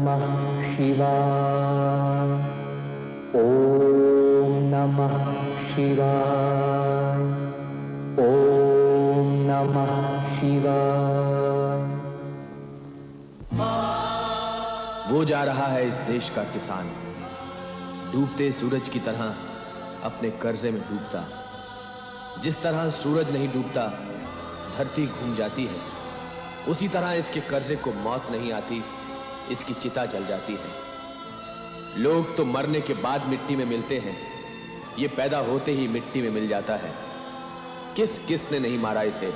नमः शिवाय। ओम नमः शिवाय। ओम नमः शिवाय। वो जा रहा है इस देश का किसान, डूबते सूरज की तरह अपने कर्जे में डूबता। जिस तरह सूरज नहीं डूबता, धरती घूम जाती है, उसी तरह इसके कर्जे को मौत नहीं आती, इसकी चिता जल जाती है। लोग तो मरने के बाद मिट्टी में मिलते हैं, ये पैदा होते ही मिट्टी में मिल जाता है। किसने नहीं मारा इसे?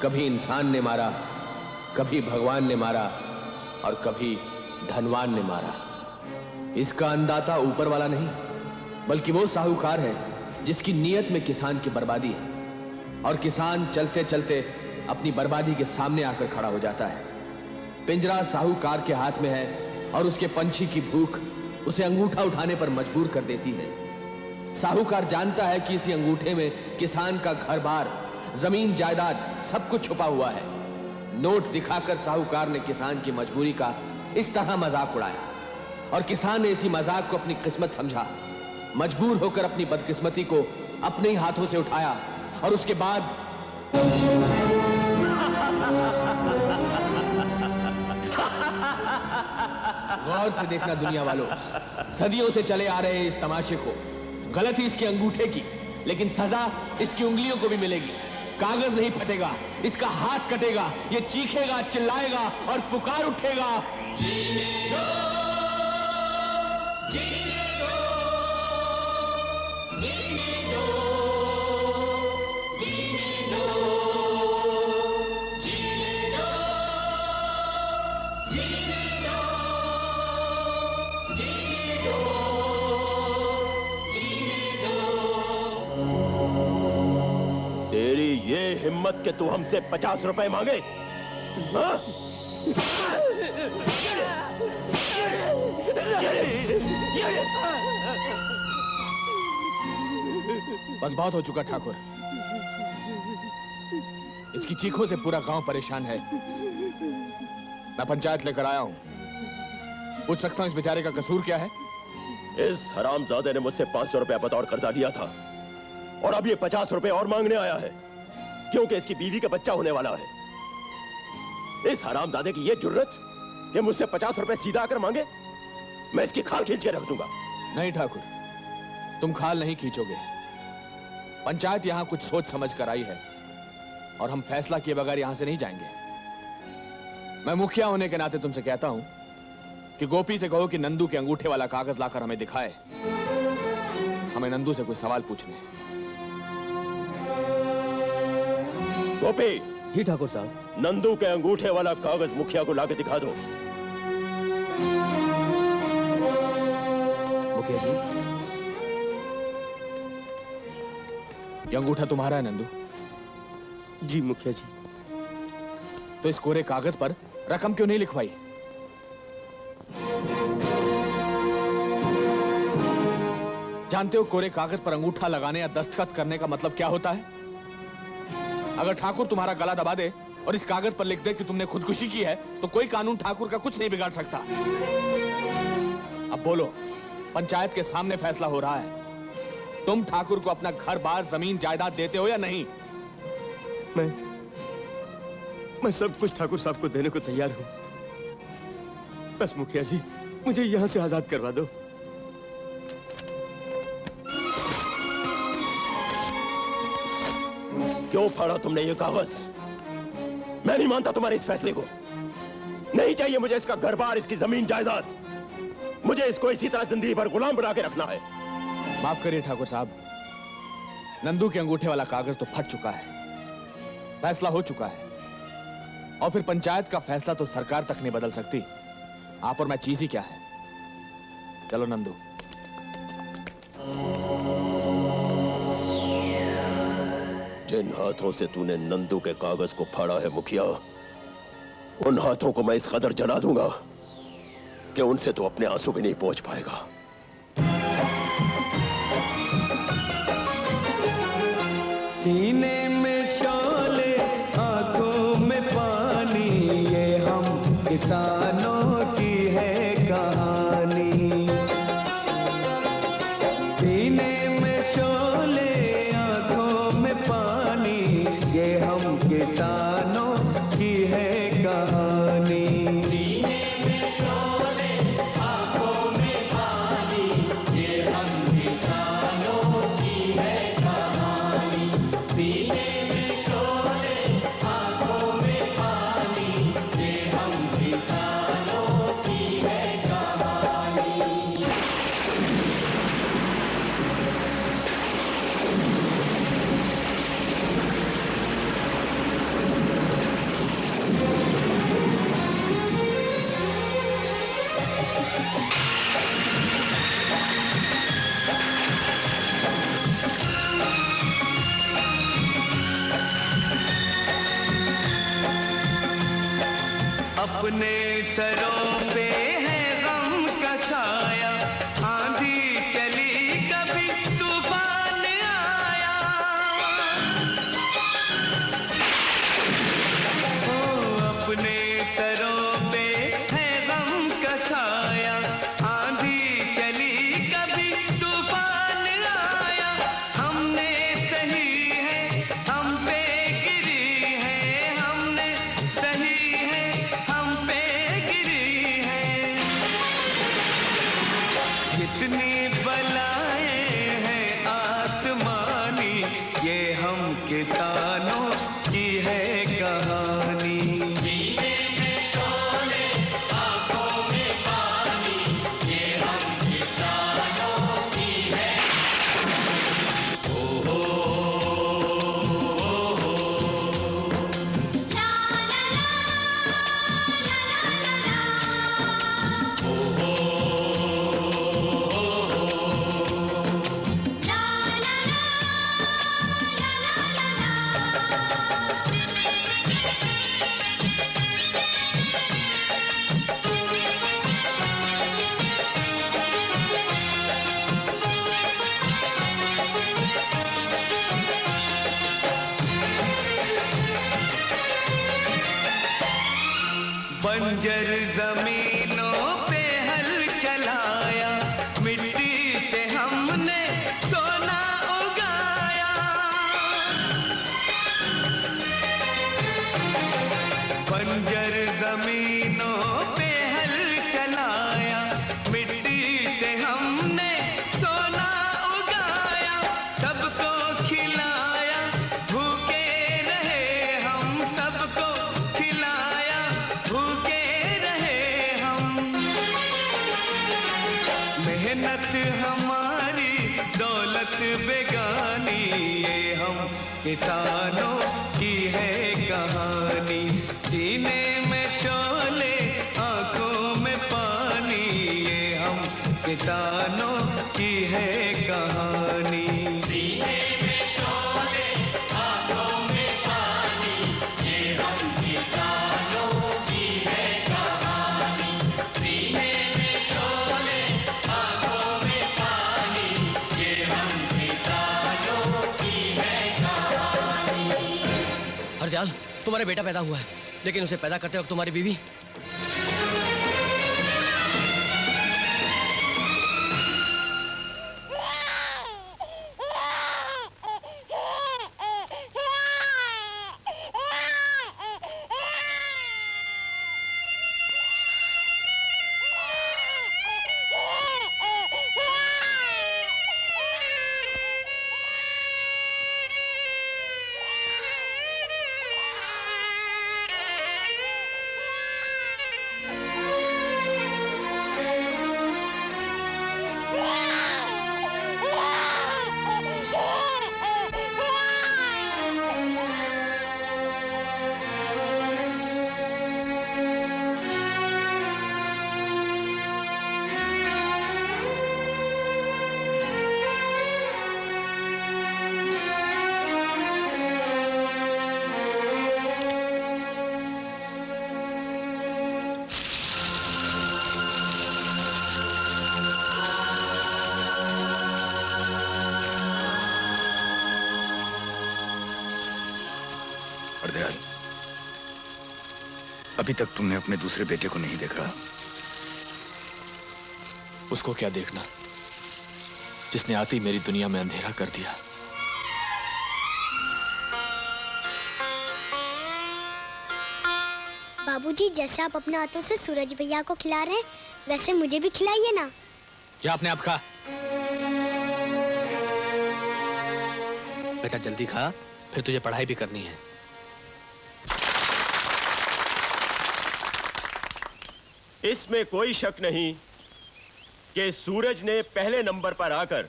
कभी इंसान ने मारा, कभी भगवान ने मारा, और कभी धनवान ने मारा। इसका अन्नदाता ऊपर वाला नहीं, बल्कि वो साहूकार है जिसकी नीयत में किसान की बर्बादी है, और किसान चलते चलते अपनी बर्बादी के सामने आकर खड़ा हो जाता है। पिंजरा साहूकार के हाथ में है, और उसके पंछी की भूख उसे अंगूठा उठाने पर मजबूर कर देती है। साहूकार जानता है कि इसी अंगूठे में किसान का घर बार, जमीन जायदाद सब कुछ छुपा हुआ है। नोट दिखाकर साहूकार ने किसान की मजबूरी का इस तरह मजाक उड़ाया, और किसान ने इसी मजाक को अपनी किस्मत समझा। मजबूर होकर अपनी बदकिस्मती को अपने ही हाथों से उठाया, और उसके बाद गौर से देखना दुनिया वालों, सदियों से चले आ रहे इस तमाशे को। गलती इसके अंगूठे की, लेकिन सजा इसकी उंगलियों को भी मिलेगी। कागज नहीं फटेगा, इसका हाथ कटेगा, ये चीखेगा, चिल्लाएगा और पुकार उठेगा, जीने दो, जीने दो, जीने दो, जीने दो, जीने दो, जीने दो, जीने दो, जीने दो। तेरी ये हिम्मत कि तू हमसे 50 रुपए मांगे? हाँ? बस बहुत हो चुका ठाकुर। इसकी चीखों से पूरा गांव परेशान है। मैं पंचायत लेकर आया हूं। पूछ सकता हूं इस बेचारे का कसूर क्या है? इस हरामजादे ने मुझसे 500 रुपया बतौर कर्जा लिया था, और अब ये 50 रुपए और मांगने आया है, क्योंकि इसकी बीवी का बच्चा होने वाला है। इस हरामजादे की ये जुर्रत कि मुझसे 50 रुपए सीधा आकर मांगे। मैं इसकी खाल खींच के रख दूंगा। नहीं ठाकुर, तुम खाल नहीं खींचोगे। पंचायत यहां कुछ सोच समझ कर आई है, और हम फैसला किए बगैर यहां से नहीं जाएंगे। मैं मुखिया होने के नाते तुमसे कहता हूं कि गोपी से कहो कि नंदू के अंगूठे वाला कागज लाकर हमें दिखाए। हमें नंदू से कोई सवाल पूछने। गोपी। जी ठाकुर साहब। नंदू के अंगूठे वाला कागज मुखिया को लाके दिखा दो। मुखिया जी, ये अंगूठा तुम्हारा है नंदू? जी मुखिया जी। तो इस कोरे कागज पर रकम क्यों नहीं लिखवाई? जानते हो कोरे कागज पर अंगूठा लगाने या दस्तखत करने का मतलब क्या होता है? अगर ठाकुर तुम्हारा गला दबा दे और इस कागज पर लिख दे कि तुमने खुदकुशी की है, तो कोई कानून ठाकुर का कुछ नहीं बिगाड़ सकता। अब बोलो, पंचायत के सामने फैसला हो रहा है। तुम ठाकुर को अपना घर बार, जमीन जायदाद देते हो या नहीं? मैं सब कुछ ठाकुर साहब को देने को तैयार हूं। बस मुखिया जी, मुझे यहां से आजाद करवा दो। क्यों फाड़ा तुमने ये कागज? मैं नहीं मानता तुम्हारे इस फैसले को। नहीं चाहिए मुझे इसका घर बार, इसकी जमीन जायदाद। मुझे इसको इसी तरह जिंदगी भर गुलाम बना के रखना है। माफ करिए ठाकुर साहब, नंदू के अंगूठे वाला कागज तो फट चुका है, फैसला हो चुका है, और फिर पंचायत का फैसला तो सरकार तक नहीं बदल सकती। आप और मैं चीज ही क्या है। चलो नंदू। जिन हाथों से तूने नंदू के कागज को फाड़ा है मुखिया, उन हाथों को मैं इस कदर जला दूंगा कि उनसे तो अपने आंसू भी नहीं पहुंच पाएगा। सीने में शोले, आंखों में पानी, ये हम किसानों की है सरों पे है गम का साया, आंधी चली कभी तूफान आया। ओ अपने सरों पे है गम का साया, आंधी चली कभी तूफान आया। हमने सही है हम पे गिरी है, हमने सही है हम पे गिरी है। जितनी बलाएं हैं आसमानी, ये हम किसानों की है कहानी। बंजर जमीनों पे हल चलाया, मिट्टी से हमने सोना उगाया। बंजर जमीनों पे हल चलाया, मिट्टी से हमने सोना उगाया। सबको खिलाया भूखे रहे हम, सबको खिलाया भूखे रहे हम। मेहनत हमारी दौलत बेगानी, ये हम किसानों की है कहानी। सीने में शोले आंखों में पानी, ये हम किसानों की है कहानी। हरजाल, तुम्हारा बेटा पैदा हुआ है, लेकिन उसे पैदा करते वक्त तुम्हारी बीवी हरदयाल, अभी तक तुमने अपने दूसरे बेटे को नहीं देखा। उसको क्या देखना, जिसने आती मेरी दुनिया में अंधेरा कर दिया। बाबूजी, जैसे आप अपने हाथों से सूरज भैया को खिला रहे हैं, वैसे मुझे भी खिलाइए ना। क्या अपने आप खा। बेटा जल्दी खा, फिर तुझे पढ़ाई भी करनी है। इसमें कोई शक नहीं कि सूरज ने पहले नंबर पर आकर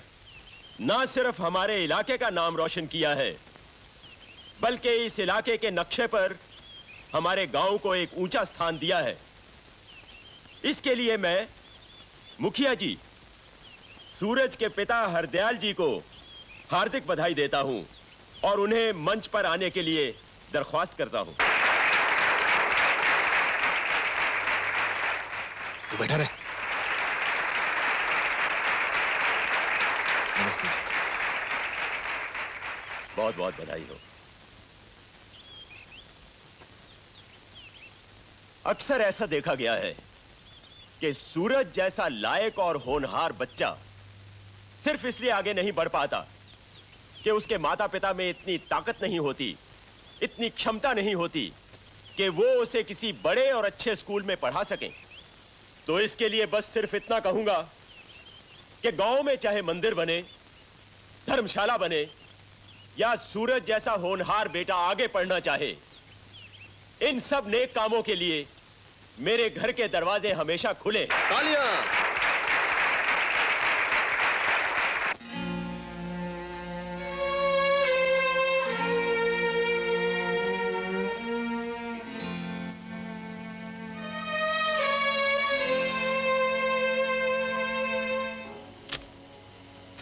ना सिर्फ हमारे इलाके का नाम रोशन किया है, बल्कि इस इलाके के नक्शे पर हमारे गांव को एक ऊंचा स्थान दिया है। इसके लिए मैं मुखिया जी, सूरज के पिता हरदयाल जी को हार्दिक बधाई देता हूं और उन्हें मंच पर आने के लिए दरख्वास्त करता हूं। तू बैठा रहे। नमस्ते जी। बहुत बहुत बधाई हो। अक्सर ऐसा देखा गया है कि सूरज जैसा लायक और होनहार बच्चा सिर्फ इसलिए आगे नहीं बढ़ पाता कि उसके माता पिता में इतनी ताकत नहीं होती, इतनी क्षमता नहीं होती कि वो उसे किसी बड़े और अच्छे स्कूल में पढ़ा सकें। तो इसके लिए बस सिर्फ इतना कहूंगा कि गांव में चाहे मंदिर बने, धर्मशाला बने, या सूरज जैसा होनहार बेटा आगे पढ़ना चाहे, इन सब नेक कामों के लिए मेरे घर के दरवाजे हमेशा खुले। तालियां।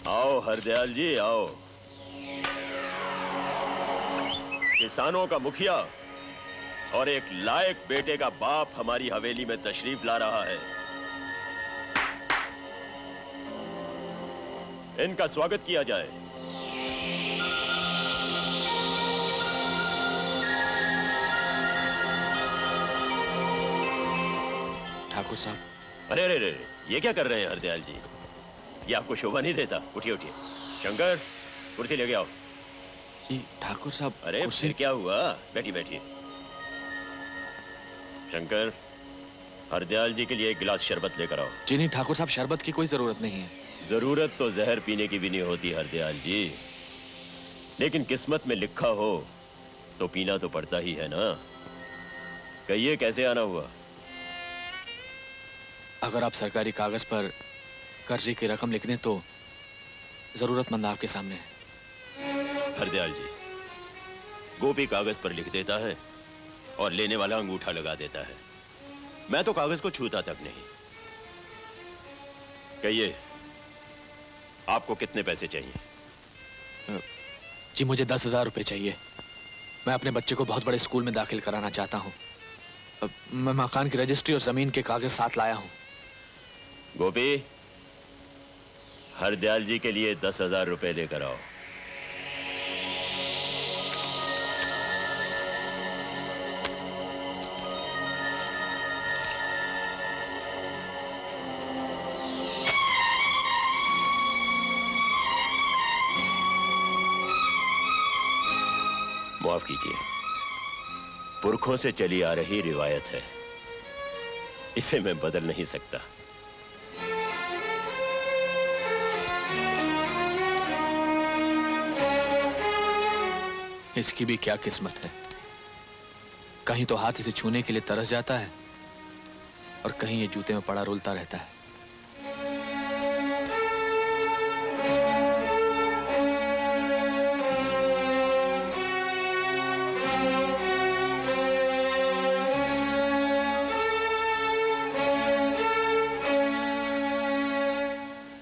आओ हरदयाल जी, आओ। किसानों का मुखिया और एक लायक बेटे का बाप हमारी हवेली में तशरीफ ला रहा है। इनका स्वागत किया जाए। ठाकुर साहब। अरे अरे अरे, ये क्या कर रहे हैं हरदयाल जी? ये आपको शोभा नहीं देता। उठिए उठिए। शंकर, कुर्सी लेके आओ। जी ठाकुर साहब। अरे फिर क्या हुआ? बैठिए बैठिए। शंकर, हरदयाल जी के लिए एक गिलास शरबत लेकर आओ। जी नहीं ठाकुर साहब, शरबत की कोई जरूरत नहीं है। जरूरत तो जहर पीने की भी नहीं होती हरदयाल जी, लेकिन किस्मत में लिखा हो तो पीना तो पड़ता ही है ना। कहिए कैसे आना हुआ? अगर आप सरकारी कागज पर कर्जे की रकम लिख दें तो जरूरतमंद आपके सामने है। हरदयाल जी, गोपी कागज पर लिख देता है और लेने वाला अंगूठा लगा देता है। मैं तो कागज को छूता तक नहीं। कहिए, आपको कितने पैसे चाहिए? जी मुझे 10,000 रुपए चाहिए। मैं अपने बच्चे को बहुत बड़े स्कूल में दाखिल कराना चाहता हूँ। मैं मकान की रजिस्ट्री और जमीन के कागज साथ लाया हूँ। गोपी, हरदयाल जी के लिए 10,000 रुपए लेकर आओ। माफ कीजिए, पुरखों से चली आ रही रिवायत है, इसे मैं बदल नहीं सकता। इसकी भी क्या किस्मत है। कहीं तो हाथ इसे छूने के लिए तरस जाता है और कहीं ये जूते में पड़ा रुलता रहता है।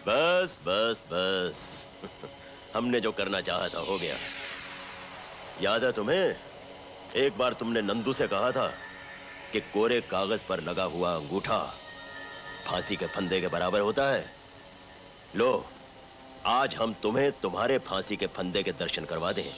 बस बस बस हमने जो करना चाहा था हो गया। याद है तुम्हें, एक बार तुमने नंदू से कहा था कि कोरे कागज पर लगा हुआ अंगूठा फांसी के फंदे के बराबर होता है। लो, आज हम तुम्हें तुम्हारे फांसी के फंदे के दर्शन करवा दें।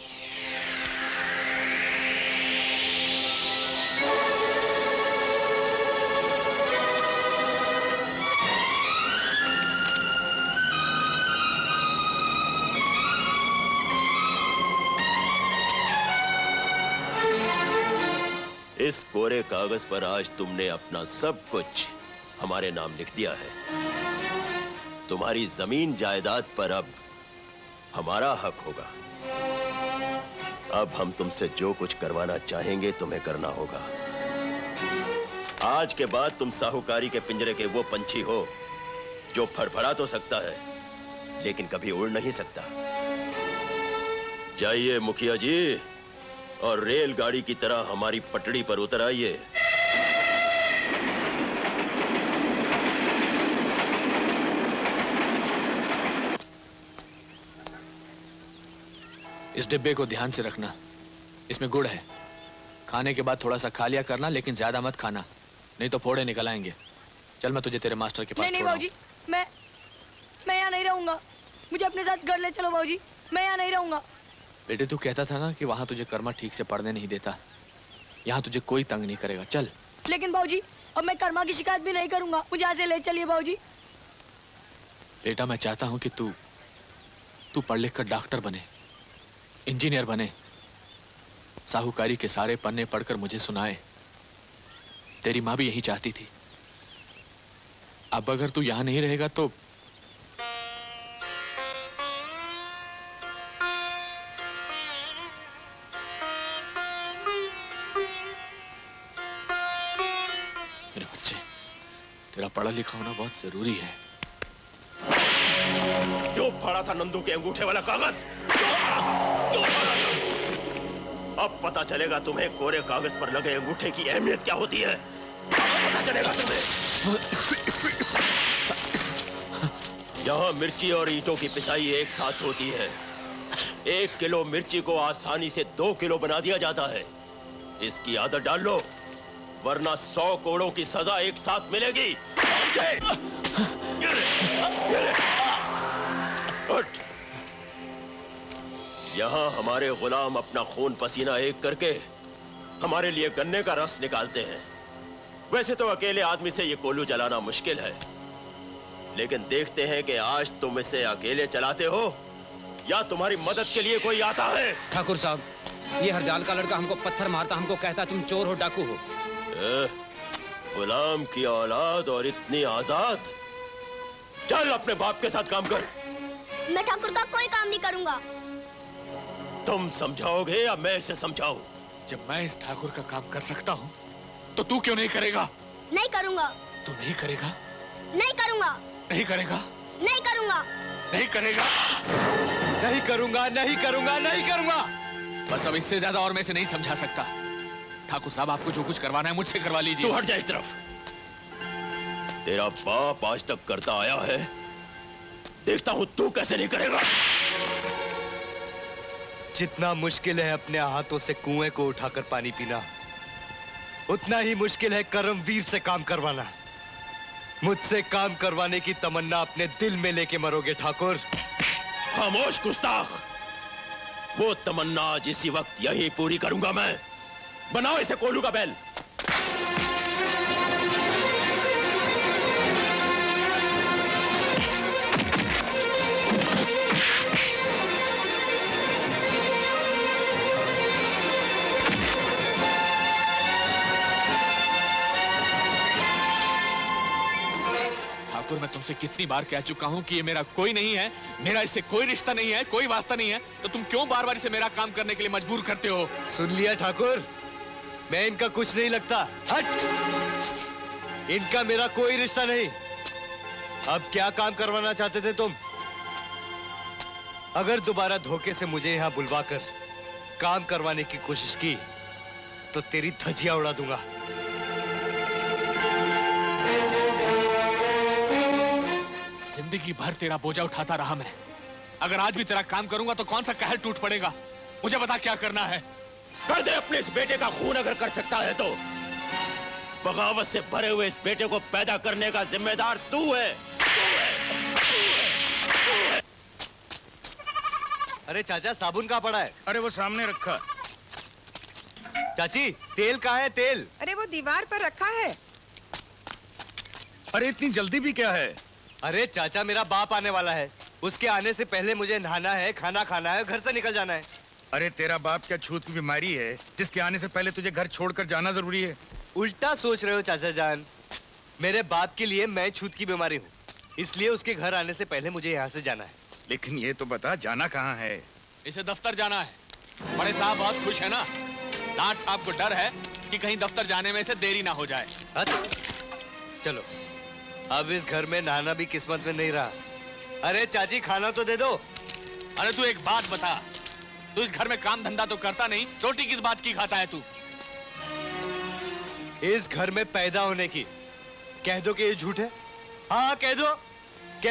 इस कोरे कागज पर आज तुमने अपना सब कुछ हमारे नाम लिख दिया है। तुम्हारी जमीन जायदाद पर अब हमारा हक होगा। अब हम तुमसे जो कुछ करवाना चाहेंगे तुम्हें करना होगा। आज के बाद तुम साहूकारी के पिंजरे के वो पंछी हो जो फड़फड़ा तो सकता है लेकिन कभी उड़ नहीं सकता। जाइए मुखिया जी, और रेलगाड़ी की तरह हमारी पटड़ी पर उतर आइए। इस डिब्बे को ध्यान से रखना, इसमें गुड़ है। खाने के बाद थोड़ा सा खा लिया करना, लेकिन ज्यादा मत खाना, नहीं तो फोड़े निकल आएंगे। चल मैं तुझे तेरे मास्टर के पास नहीं नहीं छोड़ बाबूजी, मैं यहाँ नहीं रहूंगा। मुझे अपने साथ घर ले चलो बाबूजी, मैं यहाँ नहीं रहूंगा। बेटे तू कहता था ना कि वहां तुझे कर्मा ठीक से पढ़ने नहीं देता, यहाँ तुझे कोई तंग नहीं करेगा। चल। लेकिन बाबूजी अब मैं कर्मा की शिकायत भी नहीं करूंगा, मुझे यहाँ से ले चलिए बाबूजी। बेटा मैं चाहता हूँ कि तू पढ़ लिख कर डॉक्टर बने, इंजीनियर बने, साहूकारी के सारे पन्ने पढ़कर मुझे सुनाए। तेरी माँ भी यही चाहती थी। अब अगर तू यहाँ नहीं रहेगा तो मेरे बच्चे, तेरा पढ़ा लिखा होना बहुत जरूरी है। क्यों फाड़ा था नंदू के अंगूठे वाला कागज? क्यों फाड़ा था? अब पता चलेगा तुम्हें कोरे कागज पर लगे अंगूठे की अहमियत क्या होती है। अब पता चलेगा तुम्हें। यहाँ मिर्ची और ईंटों की पिसाई एक साथ होती है। 1 किलो मिर्ची को आसानी से 2 किलो बना दिया जाता है। इसकी आदत डाल लो, वरना 100 कोड़ों की सजा एक साथ मिलेगी। उठ। यहाँ हमारे गुलाम अपना खून पसीना एक करके हमारे लिए गन्ने का रस निकालते हैं। वैसे तो अकेले आदमी से ये कोल्हू चलाना मुश्किल है, लेकिन देखते हैं कि आज तुम इसे अकेले चलाते हो या तुम्हारी मदद के लिए कोई आता है। ठाकुर साहब, ये हरजाल का लड़का हमको पत्थर मारता, हमको कहता तुम चोर हो, डाकू हो। गुलाम की औलाद और इतनी आजाद। चल अपने बाप के साथ काम कर। मैं ठाकुर का कोई काम नहीं करूंगा। तुम समझाओगे या मैं इसे समझाऊं? जब मैं इस ठाकुर का काम कर सकता हूँ तो तू क्यों नहीं करेगा? नहीं करूंगा। तू नहीं करेगा? नहीं करूंगा। नहीं करेगा? नहीं करूंगा। नहीं करेगा? नहीं करूंगा, नहीं करूंगा, नहीं करूंगा। बस अब इससे ज्यादा और मैं इसे नहीं समझा सकता। ठाकुर साहब, आपको जो कुछ करवाना है मुझसे करवा लीजिए। तू हट जा एक तरफ। तेरा बाप आज तक करता आया है, देखता हूं तू कैसे नहीं करेगा। जितना मुश्किल है अपने हाथों से कुएं को उठाकर पानी पीना, उतना ही मुश्किल है कर्मवीर से काम करवाना। मुझसे काम करवाने की तमन्ना अपने दिल में लेके मरोगे ठाकुर। खामोश गुस्ताख। वो तमन्ना आज इसी वक्त यही पूरी करूंगा मैं। बनाओ इसे कोल्हू का बैल। ठाकुर, मैं तुमसे कितनी बार कह चुका हूं कि ये मेरा कोई नहीं है, मेरा इससे कोई रिश्ता नहीं है, कोई वास्ता नहीं है, तो तुम क्यों बार बार इसे मेरा काम करने के लिए मजबूर करते हो? सुन लिया ठाकुर, मैं इनका कुछ नहीं लगता। हट। इनका मेरा कोई रिश्ता नहीं। अब क्या काम करवाना चाहते थे तुम? अगर दोबारा धोखे से मुझे यहां बुलवाकर काम करवाने की कोशिश की तो तेरी धज्जियां उड़ा दूंगा। जिंदगी भर तेरा बोझा उठाता रहा मैं। अगर आज भी तेरा काम करूंगा तो कौन सा कहर टूट पड़ेगा? मुझे बता क्या करना है। कर दे अपने इस बेटे का खून अगर कर सकता है तो। बगावत से भरे हुए इस बेटे को पैदा करने का जिम्मेदार तू है। अरे चाचा, साबुन कहाँ पड़ा है? अरे वो सामने रखा। चाची, तेल कहाँ है? तेल। अरे वो दीवार पर रखा है। अरे इतनी जल्दी भी क्या है? अरे चाचा, मेरा बाप आने वाला है, उसके आने से पहले मुझे नहाना है, खाना खाना है, घर से निकल जाना है। अरे तेरा बाप क्या छूत की बीमारी है जिसके आने से पहले तुझे घर छोड़कर जाना जरूरी है? उल्टा सोच रहे हो चाचा जान। मेरे बाप के लिए मैं छूत की बीमारी हूँ, इसलिए उसके घर आने से पहले मुझे यहाँ से जाना है। लेकिन ये तो बता, जाना कहाँ है? इसे दफ्तर जाना है। बड़े साहब बहुत खुश है ना। डांट साहब को डर है कि कहीं दफ्तर जाने में से देरी ना हो जाए। चलो, अब इस घर में नहाना भी किस्मत में नहीं रहा। अरे चाची, खाना तो दे दो। अरे तू एक बात बता, तू इस घर में काम धंधा तो करता नहीं, रोटी किस बात की खाता है तू? इस घर में पैदा होने की। कह दो कि ये झूठ है। हाँ, कह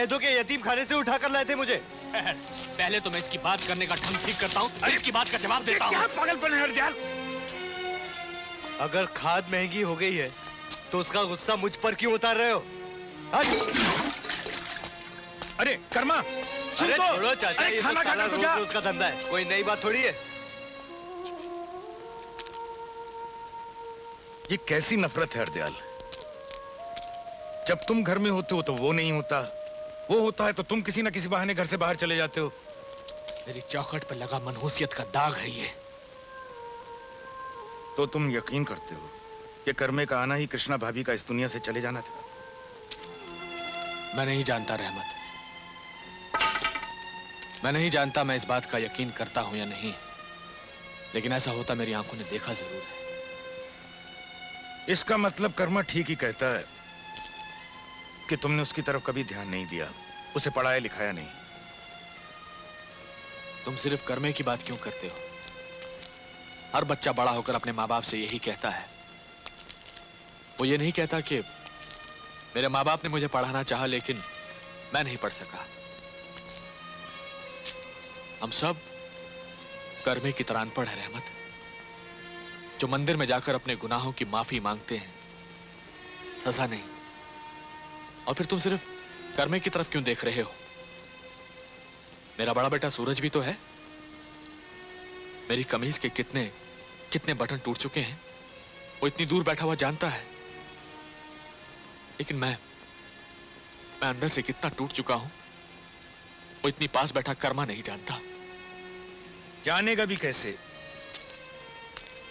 दो कि यतीम खाने से उठा कर लाए थे मुझे। पहले तो मैं इसकी बात करने का ढंग ठीक करता हूँ, इसकी बात का जवाब देता हूँ। पागलपन है हरजाल। अगर खाद महंगी हो गई है तो उसका गुस्सा मुझ पर क्यों उतार रहे हो? अरे कर्मा, सुन अरे तो। छोड़ो चाचा, अरे ये तो खाना साला खाना तो रोज जा। रोज का धंधा है, कोई नई बात थोड़ी है। ये कैसी नफरत है हरदयाल? जब तुम घर में होते हो तो वो नहीं होता, वो होता है तो तुम किसी ना किसी बहाने घर से बाहर चले जाते हो। मेरी चौखट पर लगा मनहूसियत का दाग है ये। तो तुम यकीन करते हो कि कर्मे का आना ही कृष्णा भाभी का इस दुनिया से चले जाना था? मैं नहीं जानता रहमत, मैं नहीं जानता मैं इस बात का यकीन करता हूं या नहीं, लेकिन ऐसा होता मेरी आंखों ने देखा जरूर है। इसका मतलब कर्मा ठीक ही कहता है कि तुमने उसकी तरफ कभी ध्यान नहीं दिया, उसे पढ़ाया लिखाया नहीं। तुम सिर्फ कर्मे की बात क्यों करते हो? हर बच्चा बड़ा होकर अपने माँ बाप से यही कहता है। वो ये नहीं कहता कि मेरे माँ बाप ने मुझे पढ़ाना चाहा लेकिन मैं नहीं पढ़ सका। हम सब कर्मे की तरह अनपढ़ है रहमत, जो मंदिर में जाकर अपने गुनाहों की माफी मांगते हैं, सजा नहीं। और फिर तुम सिर्फ कर्मे की तरफ क्यों देख रहे हो? मेरा बड़ा बेटा सूरज भी तो है। मेरी कमीज के कितने कितने बटन टूट चुके हैं, वो इतनी दूर बैठा हुआ जानता है। लेकिन मैं अंदर से कितना टूट चुका हूं, वो इतनी पास बैठा कर्मा नहीं जानता। जानेगा भी कैसे?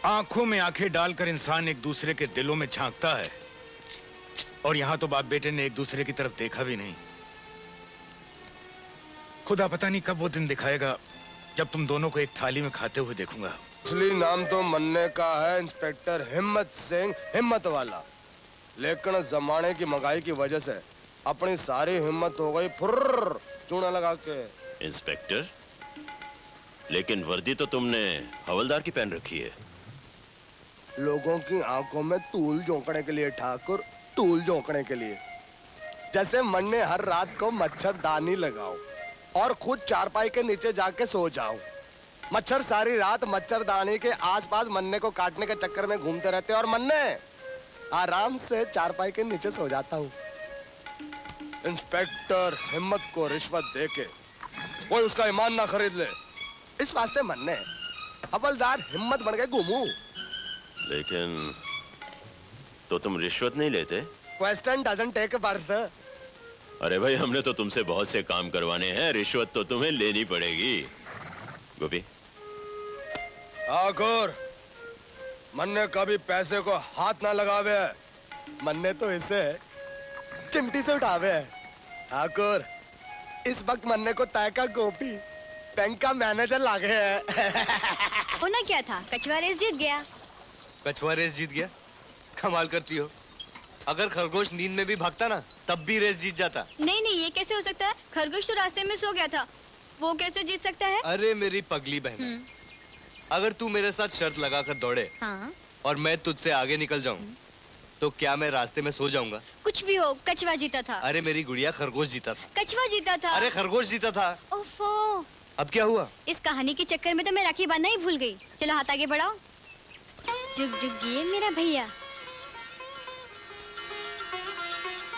आंखों में आंखें डालकर इंसान एक दूसरे के दिलों में झांकता है, और यहां तो बाप बेटे ने एक दूसरे की तरफ देखा भी नहीं। खुदा पता नहीं कब वो दिन दिखाएगा जब तुम दोनों को एक थाली में खाते हुए देखूंगा। असली नाम तो मन्ने का है इंस्पेक्टर हिम्मत सिंह, हिम्मत वाला। लेकिन जमाने की महंगाई की वजह से अपनी सारी हिम्मत हो गई फुर्र चूना लगा के। इंस्पेक्टर, लेकिन वर्दी तो तुमने हवलदार की पहन रखी है। लोगों की आंखों में तूल झोंकने के लिए ठाकुर, तूल झोंकने के लिए। जैसे मन्ने हर रात को मच्छरदानी लगाओ और खुद चारपाई के नीचे जाके सो जाओ। मच्छर सारी रात मच्छरदानी के आसपास मन्ने को काटने के चक्कर में घूमते रहते हैं और मन्ने आराम से चारपाई के नीचे सो जाता हूँ। इंस्पेक्टर हिम्मत को रिश्वत देके कोई उसका ईमान ना खरीद ले, इस वास्ते मन्ने हवलदार हिम्मत बन के घूमू। लेकिन तो तुम रिश्वत नहीं लेते? Question doesn't take birth. अरे भाई, हमने तो तुमसे बहुत से काम करवाने हैं, रिश्वत तो तुम्हें लेनी पड़ेगी। गोपी, ठाकुर मन्ने कभी पैसे को हाथ ना लगावे, मन्ने तो इसे चिमटी से उठावे। ठाकुर इस वक्त मन्ने को तय का गोपी बैंक का मैनेजर लागे है। होना क्या था, कछुआ रेस जीत गया। कछुआ रेस जीत गया? कमाल करती हो। अगर खरगोश नींद में भी भागता ना तब भी रेस जीत जाता। नहीं नहीं, ये कैसे हो सकता है? खरगोश तो रास्ते में सो गया था, वो कैसे जीत सकता है? अरे मेरी पगली बहन, अगर तू मेरे साथ शर्त लगाकर दौड़े हाँ? और मैं तुझसे आगे निकल जाऊं तो क्या मैं रास्ते में सो जाऊंगा? कुछ भी हो, कछुआ जीता था। अरे मेरी गुड़िया, खरगोश जीता था। कछुआ जीता था। अरे खरगोश जीता था। ओफो, अब क्या हुआ? इस कहानी के चक्कर में तो मैं राखी बांधना ही भूल गई। चलो हाथ आगे बढ़ाओ। जुग जुग जिए मेरा भैया।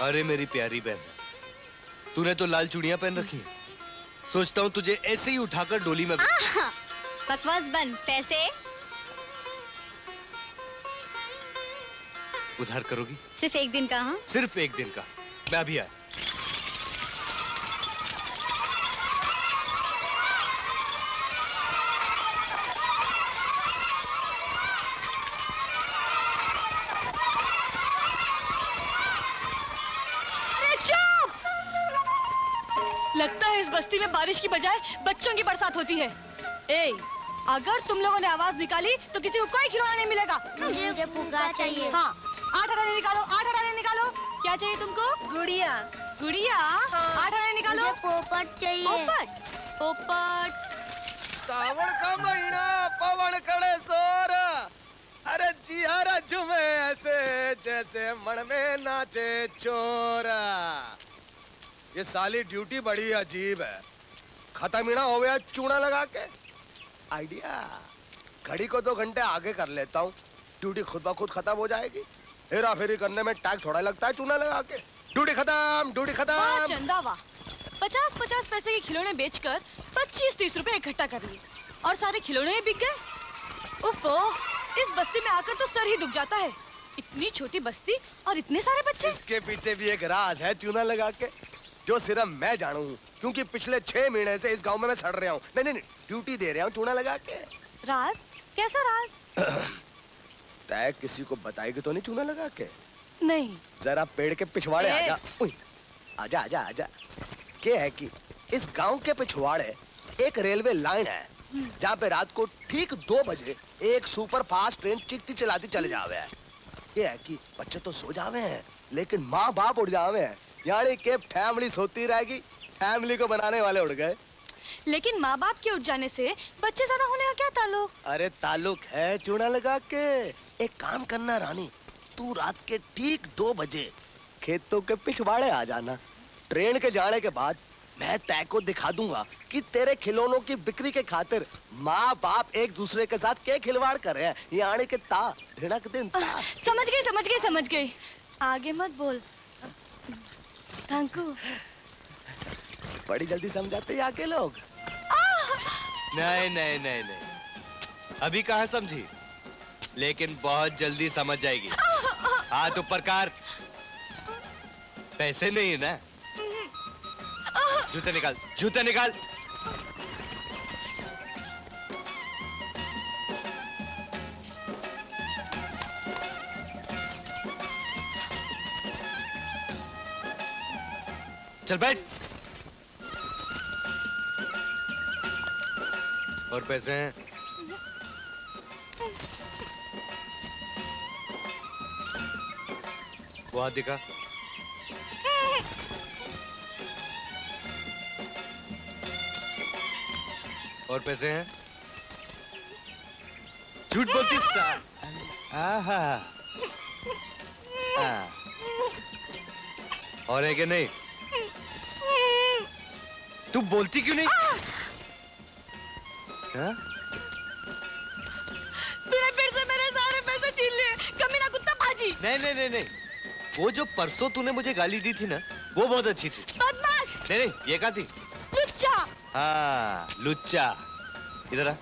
अरे मेरी प्यारी बहन, तूने तो लाल चूड़ियां पहन रखी है। सोचता हूँ तुझे ऐसे ही उठाकर डोली में। बकवास बंद। पैसे उधार करोगी? सिर्फ एक दिन का। हाँ, सिर्फ एक दिन का। मैं अभी आया। लगता है इस बस्ती में बारिश की बजाय बच्चों की बरसात होती है। ए, अगर तुम लोगों ने आवाज निकाली तो किसी को कोई खिलौना नहीं मिलेगा। मुझे फुग्गा चाहिए। हाँ, 8 आने निकालो, 8 आने निकालो। क्या चाहिए तुमको? गुड़िया। गुड़िया? 8 आने निकालो। पोपट चाहिए। पोपट? पोपट। सावन का महीना पवन कड़े सोर, अरे जिहारा झूमे ऐसे जैसे मन में नाचे चोर। ये साली ड्यूटी बड़ी अजीब है, खत्म ही ना हो गया चूना लगा के। आइडिया, घड़ी को 2 घंटे आगे कर लेता हूँ, ड्यूटी खुद ब खुद खत्म हो जाएगी। हेरा फेरी करने में टैग थोड़ा लगता है चूना लगा के। ड्यूटी खत्म, ड्यूटी वाह खत्म। चंदा वाह, 50-50 पैसे के खिलौने बेचकर 25-30 रुपए इकट्ठा कर लिए और सारे खिलौने ही बिक गए। उफ़ो, इस बस्ती में आकर तो सर ही दुख जाता है। इतनी छोटी बस्ती और इतने सारे बच्चे। इसके पीछे भी एक राज है चूना लगा के, जो सिर्फ मैं जानू हूँ, क्योंकि पिछले 6 महीने से इस गांव में मैं सड़ रहा हूँ। नहीं नहीं, ड्यूटी दे रहा हूँ चूना लगा के। राज? कैसा राज? तय किसी को बताएगी तो नहीं चूना लगा के? नहीं। जरा पेड़ के पिछवाड़े आजा। आजा आजा आजा। क्या है कि इस गांव के पिछवाड़े एक रेलवे लाइन है, जहाँ पे रात को ठीक 2 बजे एक सुपर फास्ट ट्रेन चिकती चलाती चले जावे है। ये है कि बच्चे तो सो जावे हैं, लेकिन माँ बाप उड़ जावे हैं, यानी कि फैमिली सोती रहेगी, फैमिली को बनाने वाले उड़ गए। लेकिन माँ बाप के उठ जाने से बच्चे ज्यादा होने का क्या ताल्लुक? अरे ताल्लुक है चूना लगा के। एक काम करना रानी, तू रात के ठीक 2 बजे खेतों के पिछवाड़े आ जाना। ट्रेन के जाने के बाद मैं तय को दिखा दूंगा कि तेरे खिलौनों की बिक्री के खातिर माँ बाप एक दूसरे के साथ क्या खिलवाड़ कर रहे हैं। यानी कि ता धिड़क दिन ता। समझ गई। आगे मत बोल। Thank you. बड़ी जल्दी समझाते हैं आके लोग। नहीं, अभी कहाँ समझी, लेकिन बहुत जल्दी समझ जाएगी। हाथ ऊपर कर। पैसे नहीं है ना? जूते निकाल, जूते निकाल। चल बैठ। और पैसे हैं? वो हाथ दिखा। और पैसे हैं? झूठ बोलती सा। आहा। और है कि नहीं? तू बोलती क्यों नहीं? हाँ? तूने फिर से मेरे सारे पैसे छीन लिए, कमीना कुत्ता भाजी। नहीं, वो जो परसों तूने मुझे गाली दी थी ना, वो बहुत अच्छी थी। बदमाश। नहीं, ये कहा थी? लुच्चा। हाँ, लुच्चा। इधर आ।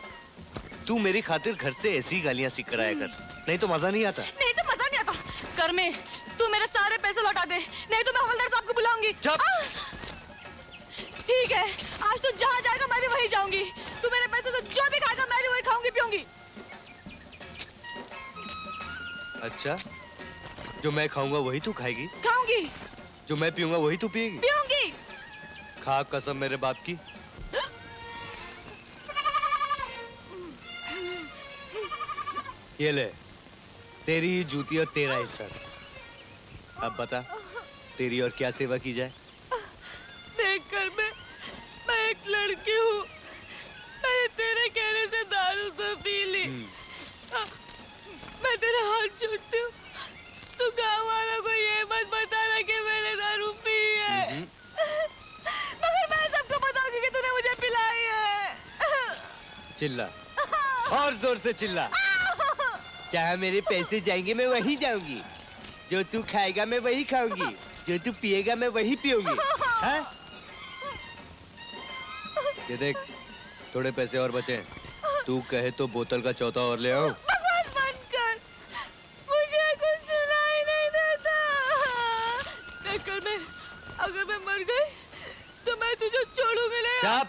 तू मेरी खातिर घर से ऐसी गालियां सीख कर आया कर, नहीं तो मजा नहीं आता। नहीं तो मजा नहीं आता। कर में, तू मेरे सारे पैसे लौटा दे, नहीं तो मैं हवलदार साहब को बुलाऊंगी। ठीक है, आज तू जहाँ जाएगा मैं भी वहीं जाऊंगी। तू मेरे पैसे तो जो भी खाएगा मैं भी वही खाऊंगी पीऊंगी। अच्छा, जो मैं खाऊंगा वही तू खाएगी? खाऊंगी। जो मैं पीऊंगा वही तू पिएगी? पीऊंगी। खा कसम मेरे बाप की। ये ले, तेरी ही जूती और तेरा ही सर। अब बता, तेरी और क्या सेवा की जाए? देखकर मैं एक लड़की हूँ। मैं तेरे कहने से दारू तो पी ली। मैं तेरा हाथ जोड़ती हूँ, तू गाँव वालों को ये मत बताना कि मैंने दारू पी है। मगर मैं सबको बताऊंगी कि तूने मुझे पिलाई है। चिल्ला, और जोर से चिल्ला। जहाँ मेरे पैसे जाएंगे मैं वहीं जाऊंगी। जो तू खाएगा मैं वही खाऊंगी, जो तू पिएगा मैं वही पीऊंगी। हाँ? ये देख, थोड़े पैसे और बचे हैं। तू कहे तो बोतल का चौथा और ले आओ। बकवास बंद कर, मुझे कुछ सुनाई नहीं देता। देखकर अगर मैं मर गई तो मैं तुझे छोड़ूंगी नहीं। चुप,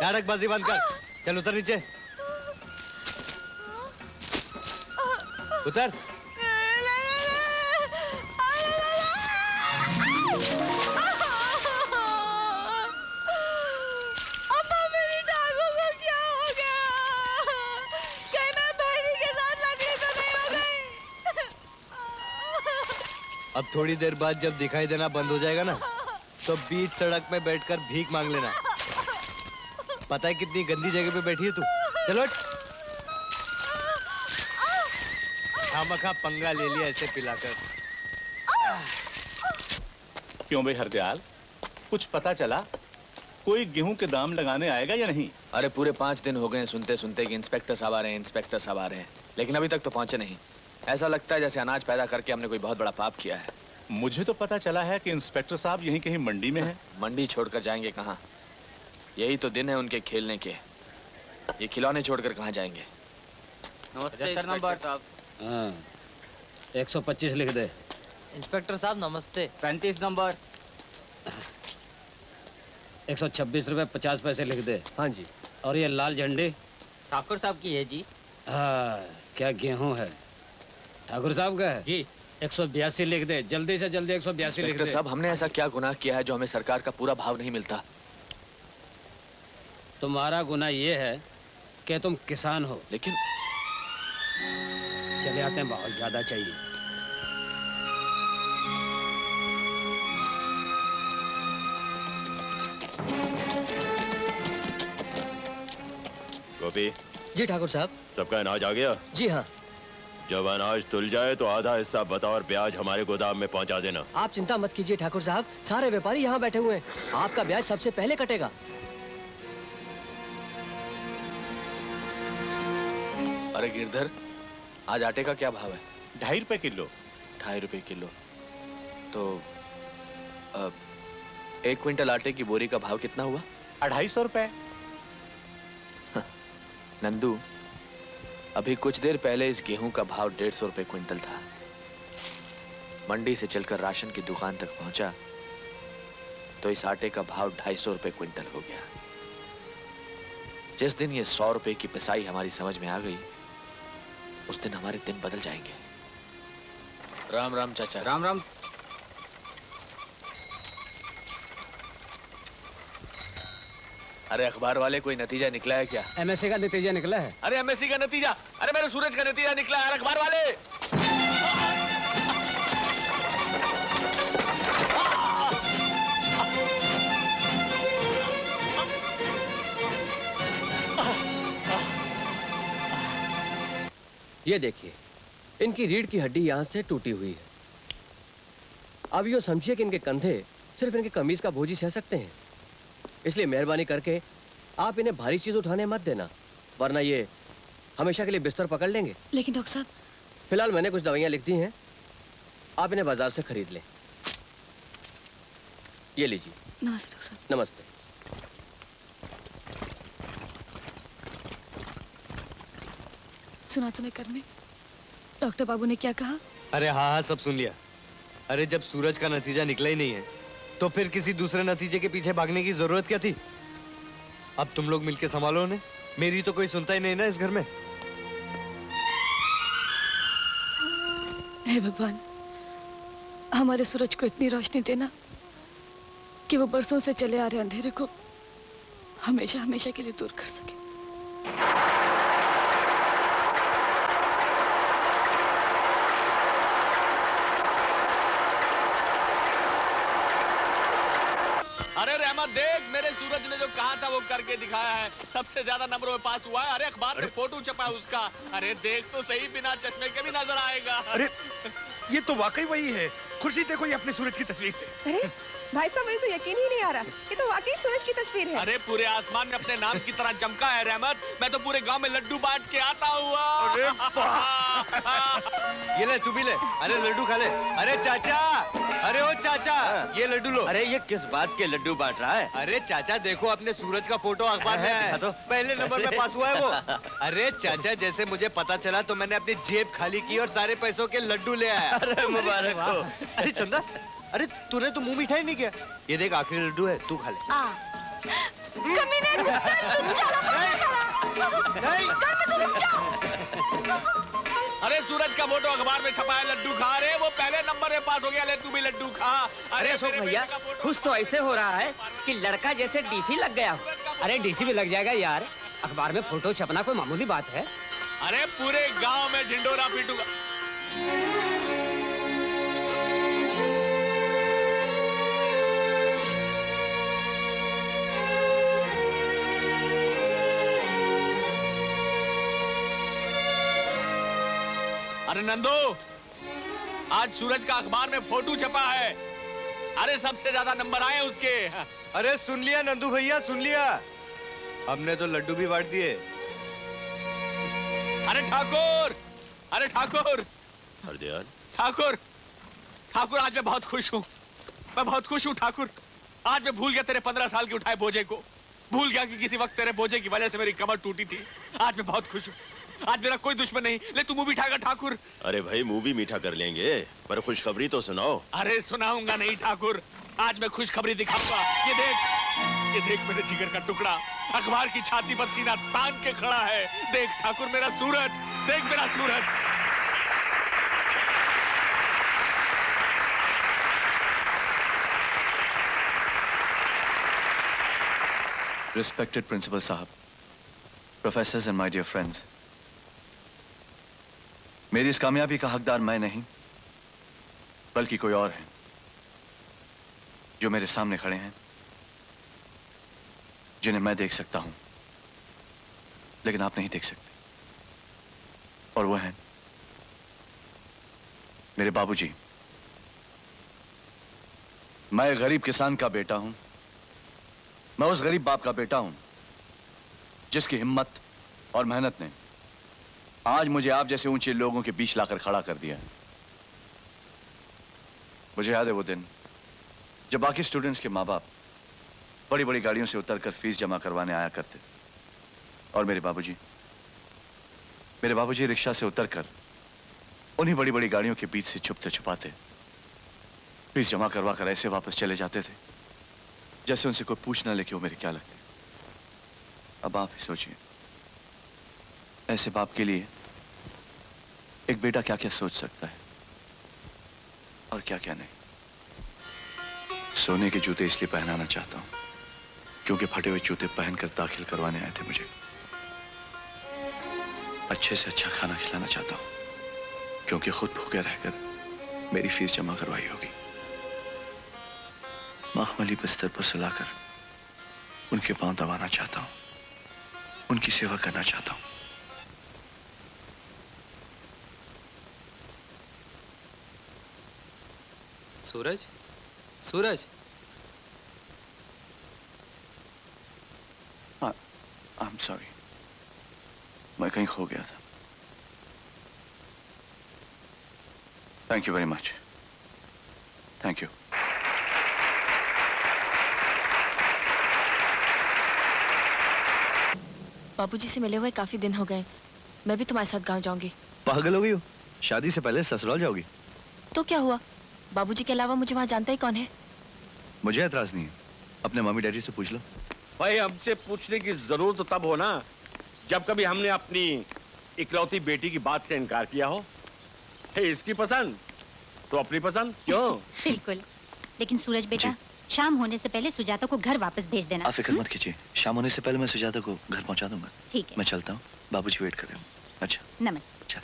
नाटकबाजी बंद कर। चल उतर नीचे, उतर। अम्मा मेरी टांगों को क्या हो गया? कहीं मैं बहनी के साथ लगी तो नहीं हो गई? अब थोड़ी देर बाद जब दिखाई देना बंद हो जाएगा ना, तो बीच सड़क में बैठकर भीख मांग लेना। पता है कितनी गंदी जगह पे बैठी है तू? चलो, खामखा पंगा ले लिया ऐसे पिलाकर। क्यों भाई हरदयाल, कुछ पता चला? कोई गेहूं के दाम लगाने आएगा या नहीं? अरे पूरे 5 दिन हो गए हैं सुनते सुनते कि इंस्पेक्टर साहब आ रहे हैं, इंस्पेक्टर साहब आ रहे हैं, लेकिन अभी तक तो पहुंचे नहीं। ऐसा लगता है जैसे अनाज पैदा करके हमने कोई बहुत बड़ा पाप किया है। मुझे तो पता चला है कि इंस्पेक्टर साहब यहीं कहीं मंडी में हैं। मंडी छोड़कर जाएंगे कहाँ? यही तो दिन है उनके खेलने के। ये खिलौने छोड़कर कहाँ जाएंगे? नमस्ते नंबर साहब। हाँ 125 लिख दे। इंस्पेक्टर साहब नमस्ते। 35 नंबर। 126 रुपए 50 पैसे लिख दे। हाँ जी। और ये लाल झंडी ठाकुर साहब की है जी। हाँ क्या गेहूं है? ठाकुर साहब का है जी। 182 लिख दे, जल्दी से जल्दी 182 लिख इंस्पेक्टर दे। साहब, हमने ऐसा क्या गुनाह किया है जो हमें सरकार का पूरा भाव नहीं मिलता? तुम्हारा गुनाह ये है कि तुम किसान हो। लेकिन चले आते हैं, बहुत ज्यादा चाहिए। गोपी, जी ठाकुर साहब। सबका अनाज आ गया? जी हाँ। जब अनाज तुल जाए तो आधा हिस्सा बतौर ब्याज हमारे गोदाम में पहुंचा देना। आप चिंता मत कीजिए ठाकुर साहब, सारे व्यापारी यहाँ बैठे हुए हैं। आपका ब्याज सबसे पहले कटेगा। अरे गिरधर, आज आटे का क्या भाव है? 2.5 रुपए किलो। 2.5 रुपए किलो। तो 1 क्विंटल आटे की बोरी का भाव कितना हुआ? 250 रुपए। नंदू, अभी कुछ देर पहले इस गेहूं का भाव 150 रुपए क्विंटल था। मंडी से चलकर राशन की दुकान तक पहुंचा तो इस आटे का भाव 250 रुपए क्विंटल हो गया। जिस दिन ये 100 रुपए की पिसाई हमारी समझ में आ गई, उस दिन हमारे दिन बदल जाएंगे। राम राम चाचा। राम राम। अरे अखबार वाले, कोई नतीजा निकला है क्या? एमएससी का नतीजा निकला है। अरे एमएससी का नतीजा? अरे मेरे सूरज का नतीजा निकला है। अखबार वाले, ये देखिए, इनकी रीढ़ की हड्डी यहाँ से टूटी हुई है। अब यो समझिए कि इनके कंधे सिर्फ इनकी कमीज का बोझ ही सह सकते हैं। इसलिए मेहरबानी करके आप इन्हें भारी चीज उठाने मत देना, वरना ये हमेशा के लिए बिस्तर पकड़ लेंगे। लेकिन डॉक्टर साहब। फिलहाल मैंने कुछ दवाइयाँ लिख दी हैं, आप इन्हें बाजार से खरीद लें। ये लीजिए। नमस्ते डॉक्टर साहब। नमस्ते। सुना तूने कर में डॉक्टर बाबू ने क्या कहा? अरे हाँ हाँ, सब सुन लिया। अरे जब सूरज का नतीजा निकला ही नहीं है तो फिर किसी दूसरे नतीजे के पीछे भागने की जरूरत क्या थी? अब तुम लोग मिलके संभालो उन्हें। मेरी तो कोई सुनता ही नहीं ना इस घर में। हे भगवान, हमारे सूरज को इतनी रोशनी देना कि वो बरसों से चले आ रहे अंधेरे को हमेशा हमेशा के लिए दूर कर सके। अरे रहमत देख, मेरे सूरज ने जो कहा था वो करके दिखाया है। सबसे ज्यादा नंबरों में पास हुआ है। अरे अखबार में फोटो छपा है उसका। अरे देख तो सही, बिना चश्मे के भी नजर आएगा। अरे ये तो वाकई वही है। खुर्शीद, देखो ये अपने सूरज की तस्वीर है। अरे भाई साहब, मुझे तो यकीन ही नहीं आ रहा, ये तो वाकई सूरज की तस्वीर है। अरे पूरे आसमान में अपने नाम की तरह चमका है रहमत। मैं तो पूरे गांव में लड्डू बांट के आता हुआ। अरे ये ले, तू भी ले। अरे लड्डू खा ले। अरे चाचा, अरे ओ चाचा, ये लड्डू लो। अरे ये किस बात के लड्डू बांट रहा है? अरे चाचा देखो, अपने सूरज का फोटो अखबार में है। तो पहले नंबर पे पास हुआ है वो। अरे चाचा, जैसे मुझे पता चला तो मैंने अपनी जेब खाली की और सारे पैसों के लड्डू ले आया। अरे मुबारक हो। अरे चंदा, अरे तूने तो मुंह मीठा ही नहीं किया। ये देख, आखिरी लड्डू है, तू खा ले। कमीने, अरे सूरज का फोटो अखबार में छपा है, लड्डू खा रहे। वो पहले नंबर में पास हो गया, ले तू भी लड्डू खा। अरे अशोक भैया, खुश तो ऐसे हो रहा है कि लड़का जैसे डीसी लग गया हो। अरे डीसी भी लग जाएगा यार, अखबार में फोटो छपना कोई मामूली बात है? अरे पूरे गांव में ढिंडोरा पीटूंगा। अरे नंदू, आज सूरज का अखबार में फोटो छपा है। अरे सबसे ज्यादा नंबर आए उसके। अरे सुन लिया नंदू भैया, सुन लिया। हमने तो लड्डू भी बांट दिए। अरे ठाकुर, अरे ठाकुर, हरदयाल, ठाकुर, ठाकुर आज मैं बहुत खुश हूँ, मैं बहुत खुश हूँ ठाकुर। आज मैं भूल गया तेरे 15 साल के उठाए बोझे को, भूल गया कि किसी वक्त तेरे बोझे की वजह से मेरी कमर टूटी थी। आज मैं बहुत खुश हूँ, आज मेरा कोई दुश्मन नहीं। ले तू मुंह मीठा कर ठाकुर। अरे भाई मुंह भी मीठा कर लेंगे, पर खुशखबरी तो सुनाओ। अरे सुनाऊंगा नहीं ठाकुर, आज मैं खुशखबरी दिखाऊंगा। ये देख मेरे जिगर का टुकड़ा अखबार की छाती पर सीना तान के खड़ा है। देख ठाकुर मेरा सूरज, देख मेरा सूरज। Respected Principal साहब, Professors and my dear friends, मेरी इस कामयाबी का हकदार मैं नहीं, बल्कि कोई और है जो मेरे सामने खड़े हैं, जिन्हें मैं देख सकता हूं, लेकिन आप नहीं देख सकते। और वो हैं मेरे बाबूजी। मैं एक गरीब किसान का बेटा हूं। मैं उस गरीब बाप का बेटा हूं जिसकी हिम्मत और मेहनत ने आज मुझे आप जैसे ऊंचे लोगों के बीच लाकर खड़ा कर दिया। मुझे याद है वो दिन जब बाकी स्टूडेंट्स के माँ बाप बड़ी बड़ी गाड़ियों से उतरकर फीस जमा करवाने आया करते और मेरे बाबूजी रिक्शा से उतरकर उन्हीं बड़ी बड़ी गाड़ियों के बीच से छुपते छुपाते फीस जमा करवा कर ऐसे वापस चले जाते थे जैसे उनसे कोई पूछ ना ले कि वो मेरे क्या लगते। अब आप ही सोचिए, ऐसे बाप के लिए एक बेटा क्या क्या सोच सकता है और क्या क्या नहीं। सोने के जूते इसलिए पहनाना चाहता हूं क्योंकि फटे हुए जूते पहनकर दाखिल करवाने आए थे मुझे। अच्छे से अच्छा खाना खिलाना चाहता हूं क्योंकि खुद भूखे रहकर मेरी फीस जमा करवाई होगी। मखमली बिस्तर पर सुलाकर उनके पांव दबाना चाहता हूं, उनकी सेवा करना चाहता हूं। सूरज, सूरज। आई एम सॉरी, मैं कहीं खो गया था। Thank you very much. Thank you. बाबूजी से मिले हुए काफी दिन हो गए, मैं भी तुम्हारे साथ गांव जाऊंगी। पागल हो गई हो? शादी से पहले ससुराल जाओगी? तो क्या हुआ, बाबूजी के अलावा मुझे वहां जानता ही कौन है। मुझे एतराज नहीं है, अपने मम्मी डैडी से पूछ लो। भाई हमसे पूछने की जरूरत तो तब हो ना जब कभी हमने अपनी इकलौती बेटी की बात से इनकार किया हो। इसकी पसंद तो अपनी पसंद क्यों? बिल्कुल। लेकिन सूरज बेटा, शाम होने से पहले सुजाता को घर वापस भेज देना। आप फिक्र मत कीजिए, शाम होने से पहले मैं सुजाता को घर पहुंचा दूंगा। ठीक है। मैं चलता हूँ, बाबूजी वेट कर रहे हैं। अच्छा नमस्ते। अच्छा।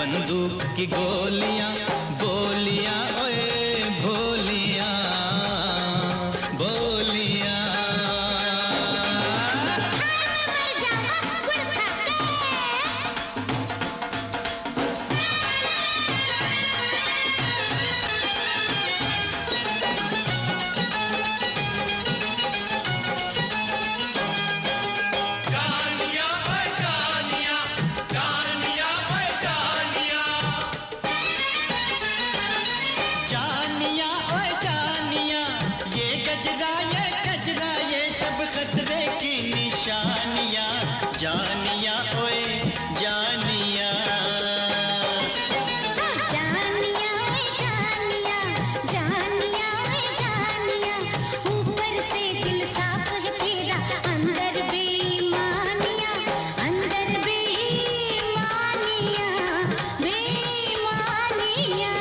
बंदूक की गोलियां, बोलियां ओए भोलियां, बोलियां। जानिया ओए जानिया, जानिया ओए जानिया, जानिया ओए जानिया, ऊपर से दिल साफ है तेरा, अंदर बेईमानिया, अंदर बेईमानिया, बेईमानिया।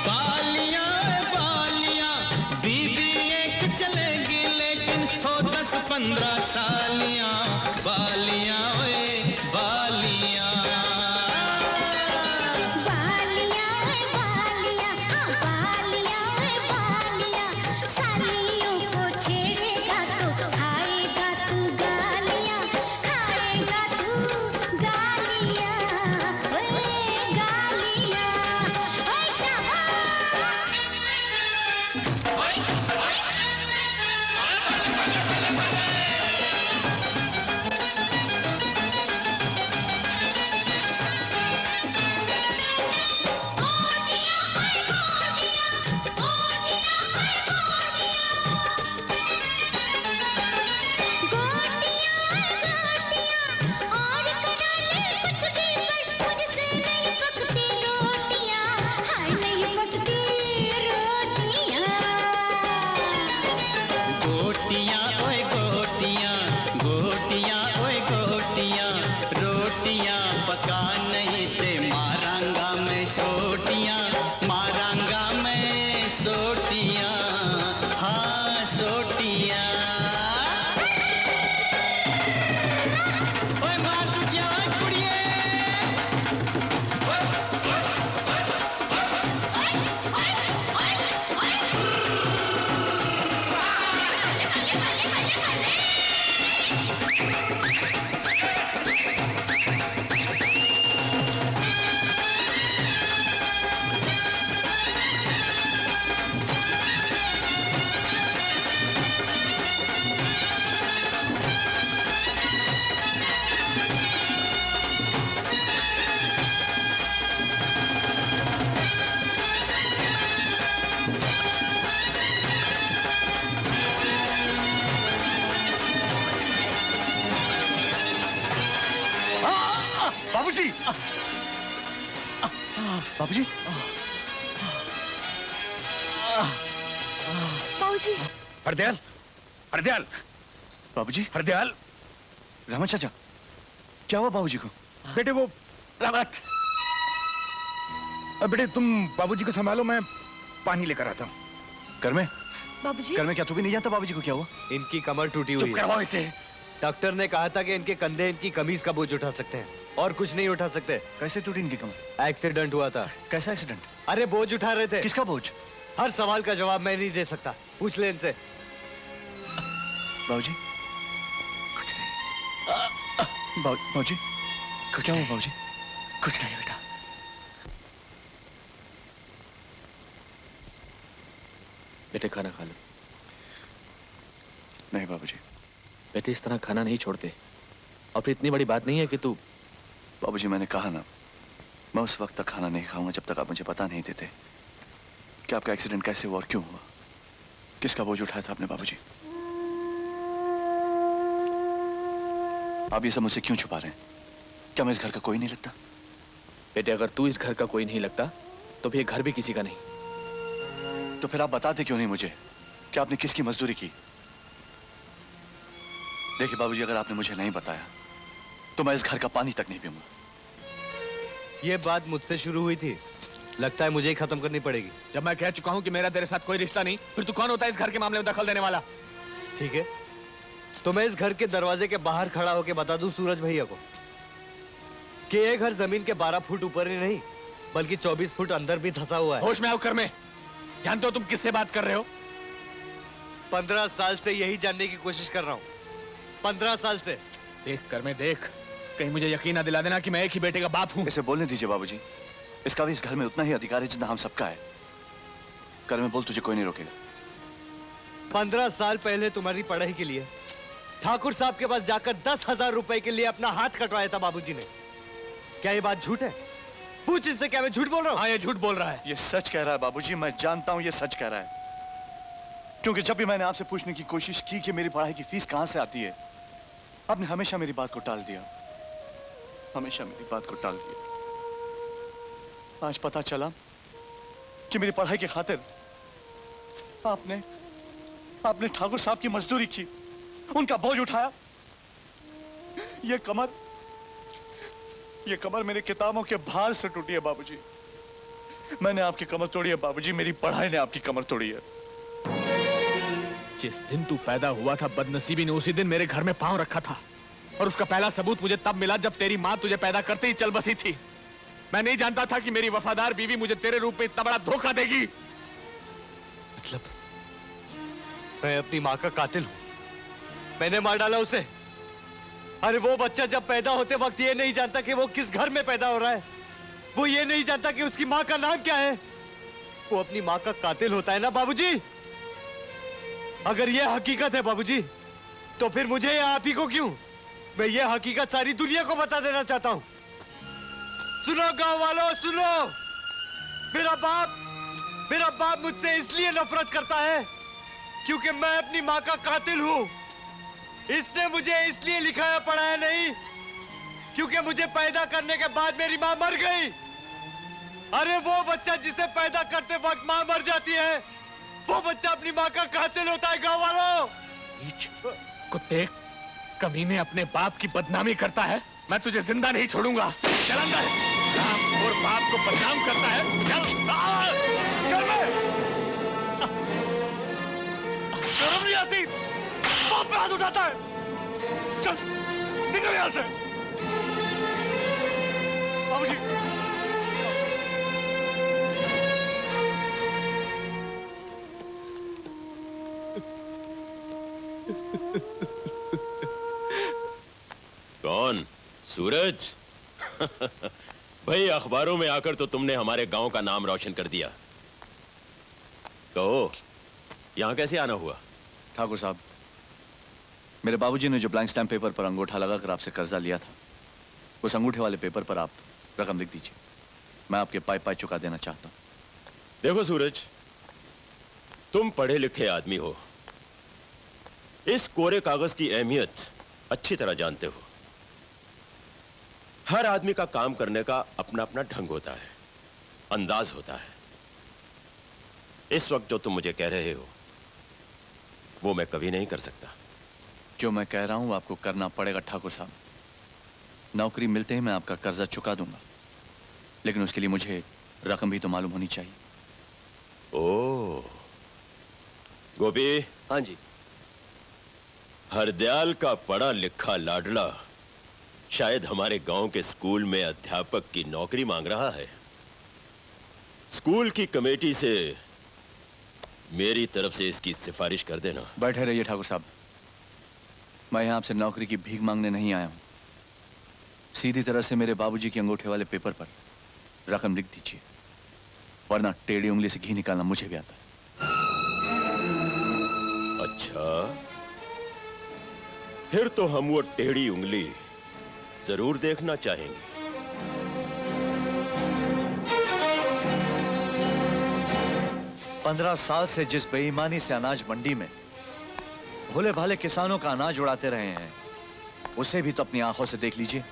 बालियां बालियां बीबी एक चलेगी लेकिन हो 10-15 सालियां, बालियां ओए बालियां। बालियां ओए बालियां, हाँ बालियां ओए बालियां, सालियों को छेड़ेगा तो खाएगा तू गालियां, खाएगा तू गालियां, ओए गालियां, ओए और करा ले कुछ भी पर मुझसे नहीं पकती रोटियां, हाय नहीं पकती रोटियां। गोटियां ओए गोटियां, गोटियां ओए गोटियां, रोटियां पका नहीं ते मारांगा मैं सोटियां, मारांगा मैं सोटियां, हाँ सोटियां। ओए मार सुटिया ओए कुड़िए, बाबूजी, बाबूजी, बाबूजी। हरदयाल, हरदयाल, बाबूजी, हरदयाल। रामा चाचा, क्या हुआ बाबूजी को? बेटे वो रावत, बेटे तुम बाबूजी को संभालो, मैं पानी लेकर आता हूँ। घर में? बाबूजी। घर में क्या तू भी नहीं जानता बाबूजी को क्या हुआ? इनकी कमर टूटी हुई चुप करवाओ इसे। डॉक्टर ने कहा था कि इनके कंधे इनकी कमीज का बोझ उठा सकते हैं और कुछ नहीं उठा सकते। कैसे टूटी इनकी कमर? एक्सीडेंट हुआ था। कैसा एक्सीडेंट? अरे बोझ उठा रहे थे। किसका बोझ? हर सवाल का जवाब मैं नहीं दे सकता, पूछ ले इनसे। बाबूजी, कुछ नहीं। बाबूजी, क्या हुआ बाबूजी? कुछ नहीं बेटा। बेटे खाना खा लो। नहीं बाबूजी। बेटे इस तरह खाना नहीं छोड़ते, और फिर इतनी बड़ी बात नहीं है कि तू। बाबूजी मैंने कहा ना, मैं उस वक्त तक खाना नहीं खाऊंगा जब तक आप मुझे पता नहीं देते कि आपका एक्सीडेंट कैसे हुआ और क्यों हुआ, किसका बोझ उठाया था आपने बाबूजी। आप ये सब मुझसे क्यों छुपा रहे हैं? क्या मैं इस घर का कोई नहीं लगता? बेटे अगर तू इस घर का कोई नहीं लगता तो फिर ये घर भी किसी का नहीं। तो फिर आप बताते क्यों नहीं मुझे कि आपने किसकी मजदूरी की। देखिए बाबूजी, अगर आपने मुझे नहीं बताया तो मैं इस घर का पानी तक नहीं पीऊंगा। ये बात मुझसे शुरू हुई थी, लगता है मुझे ही खत्म करनी पड़ेगी। जब मैं कह चुका हूं कि मेरा तेरे साथ कोई रिश्ता नहीं, फिर तू कौन होता है इस घर के मामले में दखल देने वाला? ठीक है, तो मैं इस घर के दरवाजे के बाहर खड़ा होकर बता दूं सूरज भैया को कि ये घर जमीन के 12 फुट ऊपर ही नहीं बल्कि 24 फुट अंदर भी धंसा हुआ है। होश में आओ कर में। जानते हो तुम किससे बात कर रहे हो? 15 साल से यही जानने की कोशिश कर रहा हूँ, 15 साल से। देख कर में देख, कहीं मुझे यकीन ना दिला देना कि मैं एक ही बेटे का बाप हूँ। इसे बोलने दीजिए बाबूजी, इसका भी इस घर में उतना ही अधिकार है जितना हम सबका है। कर में बोल, तुझे कोई नहीं रोकेगा। 15 साल पहले तुम्हारी पढ़ाई के लिए ठाकुर साहब के पास जाकर 10,000 रुपए के लिए अपना हाथ कटवाया था बाबूजी ने। क्या ये बात झूठ है? पूछ इनसे, क्या मैं झूठ बोल रहा हूँ? हाँ, ये झूठ बोल रहा है। ये सच कह रहा है बाबूजी, मैं जानता हूँ ये सच कह रहा है। क्योंकि जब भी मैंने आपसे पूछने की कोशिश की कि मेरी पढ़ाई की फीस कहां से आती है, आपने हमेशा मेरी बात को टाल दिया, हमेशा मेरी बात को टाल दिया। आज पता चला कि मेरी पढ़ाई की खातिर आपने ठाकुर साहब की मजदूरी की, उनका बोझ उठाया। ये कमर मेरे किताबों के भार से टूटी है बाबूजी। मैंने आपकी कमर तोड़ी है बाबूजी, मेरी पढ़ाई ने आपकी कमर तोड़ी है। जिस दिन तू पैदा हुआ था, बदनसीबी ने उसी दिन मेरे घर में पांव रखा था, और उसका पहला सबूत मुझे तब मिला जब तेरी माँ तुझे पैदा करते ही चल बसी थी। मैं नहीं जानता था कि मेरी वफादार बीवी मुझे तेरे रूप में इतना बड़ा धोखा देगी। मतलब मैं अपनी माँ का कातिल हूँ? मैंने मार डाला उसे? अरे वो बच्चा जब पैदा होते वक्त ये नहीं जानता कि वो किस घर में पैदा हो रहा है, वो ये नहीं जानता कि उसकी माँ का नाम क्या है। वो अपनी माँ का कातिल होता है ना बाबूजी? अगर ये हकीकत है बाबूजी, तो फिर मुझे या आप ही को क्यों? मैं ये हकीकत सारी दुनिया को बता देना चाहता हूँ। सुनो गांव वालों, सुनो। मेरा बाप मुझसे इसलिए नफरत करता है क्योंकि मैं अपनी माँ का कातिल हूँ। इसने मुझे इसलिए लिखाया पढ़ाया नहीं क्योंकि मुझे पैदा करने के बाद मेरी माँ मर गई। अरे वो बच्चा जिसे पैदा करते वक्त माँ मर जाती है, वो बच्चा अपनी माँ का कातिल होता है गांव वालों। कुत्ते, कमीने अपने बाप की बदनामी करता है, मैं तुझे जिंदा नहीं छोड़ूंगा। चल अंदर। राम और बाप को बदनाम करता है। चल शर्म नहीं आती? बाप पे हाथ उठाता है। चल निकल यहां से बाबूजी। कौन? सूरज? भाई, अखबारों में आकर तो तुमने हमारे गांव का नाम रोशन कर दिया। कहो, यहां कैसे आना हुआ? ठाकुर साहब, मेरे बाबूजी ने जो ब्लैंक स्टैम्प पेपर पर अंगूठा लगाकर आपसे कर्जा लिया था, उस अंगूठे वाले पेपर पर आप रकम लिख दीजिए। मैं आपके पाई पाई चुका देना चाहता हूं। देखो सूरज, तुम पढ़े लिखे आदमी हो, इस कोरे कागज की अहमियत अच्छी तरह जानते हो। हर आदमी का काम करने का अपना अपना ढंग होता है, अंदाज होता है। इस वक्त जो तुम मुझे कह रहे हो वो मैं कभी नहीं कर सकता। जो मैं कह रहा हूं वो आपको करना पड़ेगा ठाकुर साहब। नौकरी मिलते ही मैं आपका कर्जा चुका दूंगा, लेकिन उसके लिए मुझे रकम भी तो मालूम होनी चाहिए। ओ गोपी। हाँ जी। हरदयाल का पढ़ा लिखा लाडला शायद हमारे गांव के स्कूल में अध्यापक की नौकरी मांग रहा है। स्कूल की कमेटी से मेरी तरफ से इसकी सिफारिश कर देना। बैठे रहिए ठाकुर साहब, मैं यहां आपसे नौकरी की भीख मांगने नहीं आया हूं। सीधी तरह से मेरे बाबूजी के अंगूठे वाले पेपर पर रकम लिख दीजिए, वरना टेढ़ी उंगली से घी निकालना मुझे भी आता है। अच्छा, फिर तो हम वो टेढ़ी उंगली जरूर देखना चाहेंगे। 15 साल से जिस बेईमानी से अनाज मंडी में भोले भाले किसानों का अनाज उड़ाते रहे हैं, उसे भी तो अपनी आंखों से देख लीजिए।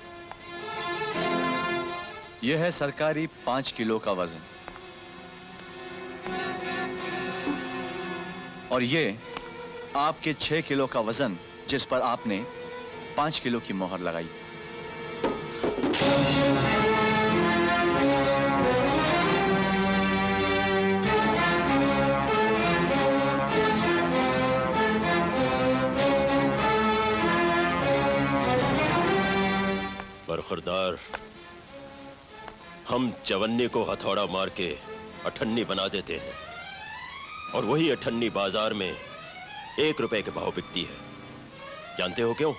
यह है सरकारी 5 किलो का वजन। और ये आपके 6 किलो का वजन, जिस पर आपने 5 किलो की मोहर लगाई। बरखुरदार, हम चवन्नी को हथौड़ा मार के अठन्नी बना देते हैं और वही अठन्नी बाजार में 1 रुपए के भाव बिकती है। जानते हो क्यों?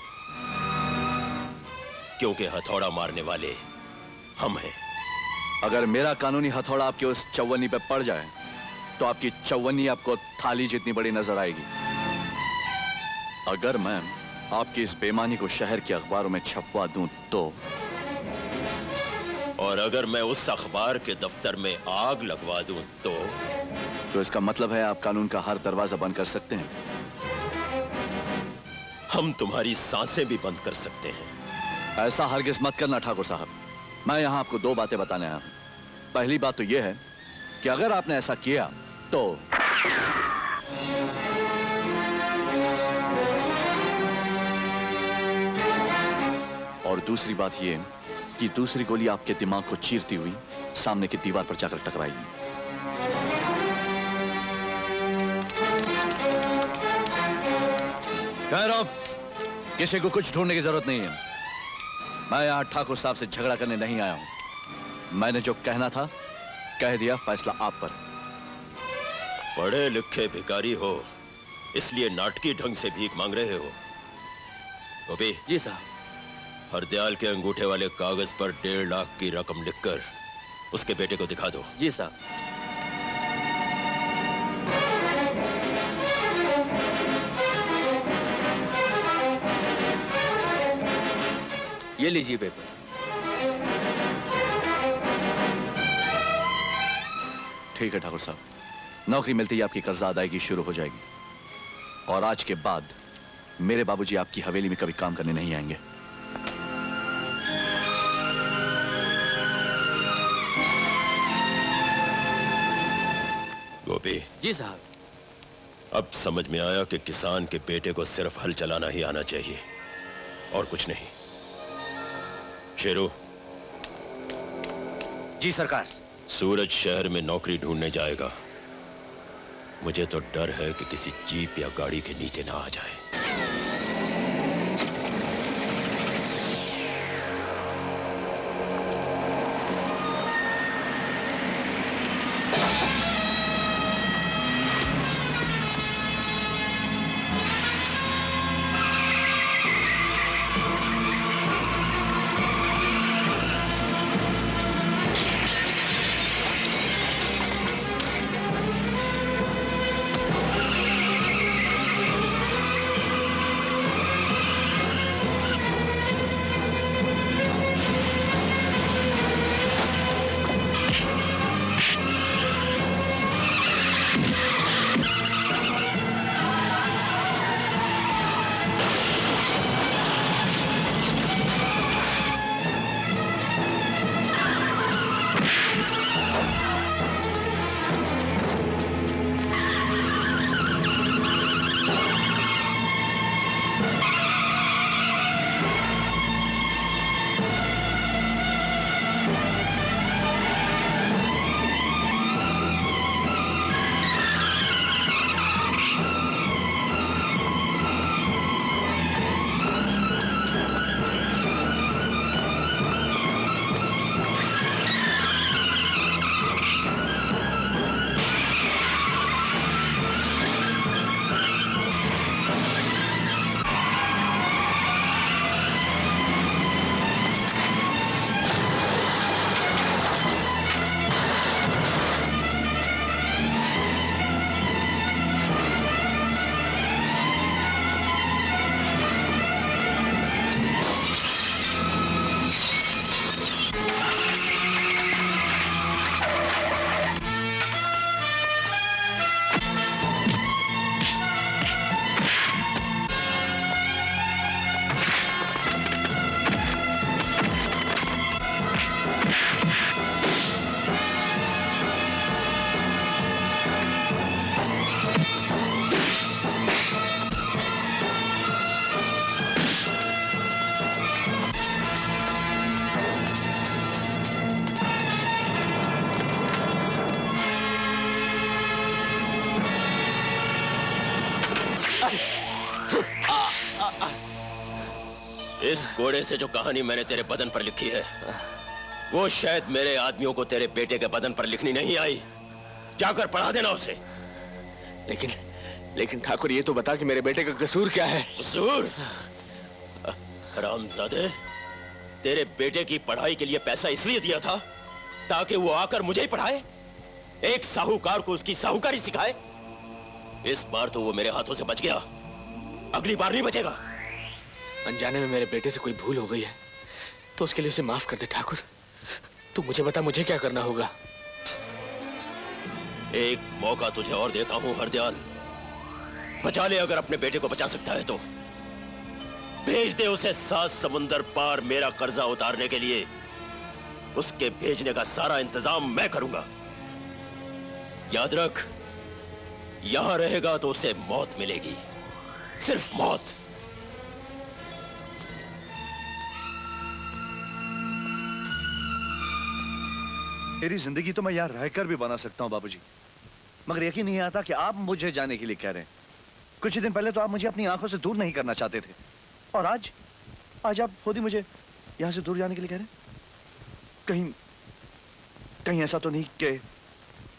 क्योंकि हथौड़ा मारने वाले हम हैं। अगर मेरा कानूनी हथौड़ा आपके उस चौवन्नी पे पड़ जाए तो आपकी चौवन्नी आपको थाली जितनी बड़ी नजर आएगी। अगर मैं आपकी इस बेईमानी को शहर के अखबारों में छपवा दूं तो, और अगर मैं उस अखबार के दफ्तर में आग लगवा दूं तो इसका मतलब है आप कानून का हर दरवाजा बंद कर सकते हैं। हम तुम्हारी सांसें भी बंद कर सकते हैं। ऐसा हरगिज मत करना ठाकुर साहब। मैं यहां आपको 2 बातें बताने आया हूं। पहली बात तो यह है कि अगर आपने ऐसा किया तो और दूसरी बात यह कि दूसरी गोली आपके दिमाग को चीरती हुई सामने की दीवार पर जाकर टकराएगी। खैर, किसी को कुछ ढूंढने की जरूरत नहीं है। मैं यहां ठाकुर साहब से झगड़ा करने नहीं आया हूं। मैंने जो कहना था कह दिया, फैसला आप पर। पढ़े लिखे भिखारी हो इसलिए नाटकी ढंग से भीख मांग रहे हो। गोपी जी साहब। हरदयाल के अंगूठे वाले कागज पर 1.5 लाख की रकम लिखकर उसके बेटे को दिखा दो। जी साहब। ये लीजिए पेपर। ठीक है ठाकुर साहब, नौकरी मिलती ही आपकी कर्जा अदायगी शुरू हो जाएगी और आज के बाद मेरे बाबूजी आपकी हवेली में कभी काम करने नहीं आएंगे। गोपी जी साहब। अब समझ में आया कि किसान के बेटे को सिर्फ हल चलाना ही आना चाहिए और कुछ नहीं। शेरू। जी सरकार। सूरज शहर में नौकरी ढूंढने जाएगा। मुझे तो डर है कि किसी जीप या गाड़ी के नीचे ना आ जाए। इस घोड़े से जो कहानी मैंने तेरे बदन पर लिखी है, वो शायद मेरे आदमियों को तेरे बेटे के बदन पर लिखनी नहीं आई। जाकर पढ़ा देना उसे। लेकिन ठाकुर, ये तो बता कि मेरे बेटे का कसूर क्या है? कसूर? हरामजादे, तेरे बेटे की पढ़ाई के लिए पैसा इसलिए दिया था ताकि वो आकर मुझे ही पढ़ाए, एक साहूकार को उसकी साहूकारी सिखाए। इस बार तो वो मेरे हाथों से बच गया, अगली बार नहीं बचेगा। अनजाने में मेरे बेटे से कोई भूल हो गई है तो उसके लिए उसे माफ कर दे ठाकुर। तू मुझे बता, मुझे क्या करना होगा? एक मौका तुझे और देता हूं हरदयाल, बचा ले अगर अपने बेटे को बचा सकता है तो। भेज दे उसे 7 समुंदर पार मेरा कर्जा उतारने के लिए। उसके भेजने का सारा इंतजाम मैं करूंगा। याद रख, यहां रहेगा तो उसे मौत मिलेगी, सिर्फ मौत। मेरी जिंदगी तो मैं यहाँ रहकर भी बना सकता हूँ बाबूजी, मगर यकीन नहीं आता कि आप मुझे जाने के लिए कह रहे हैं। कुछ ही दिन पहले तो आप मुझे अपनी आंखों से दूर नहीं करना चाहते थे, और आज आप खुद ही मुझे यहाँ से दूर जाने के लिए कह रहे हैं। कहीं ऐसा तो नहीं कि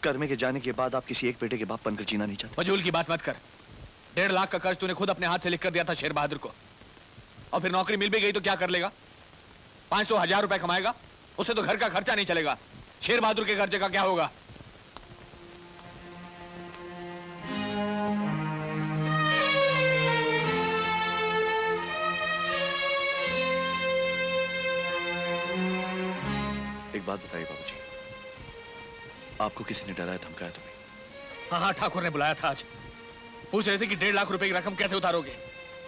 कर्मे के जाने के बाद आप किसी एक बेटे के बाप बनकर जीना नहीं चाहते? फजूल की बात मत कर। 1.5 लाख का कर्ज तूने खुद अपने हाथ से लिख कर दिया था शेर बहादुर को, और फिर नौकरी मिल भी गई तो क्या कर लेगा? 500-1000 रुपए कमाएगा, उससे तो घर का खर्चा नहीं चलेगा। शेर बहादुर के खर्चे का क्या होगा? एक बात बताइए बाबूजी, आपको किसी ने डराया धमकाया तुम्हें? हाँ, ठाकुर ने बुलाया था आज। पूछ रहे थे कि 1.5 लाख रुपए की रकम कैसे उतारोगे,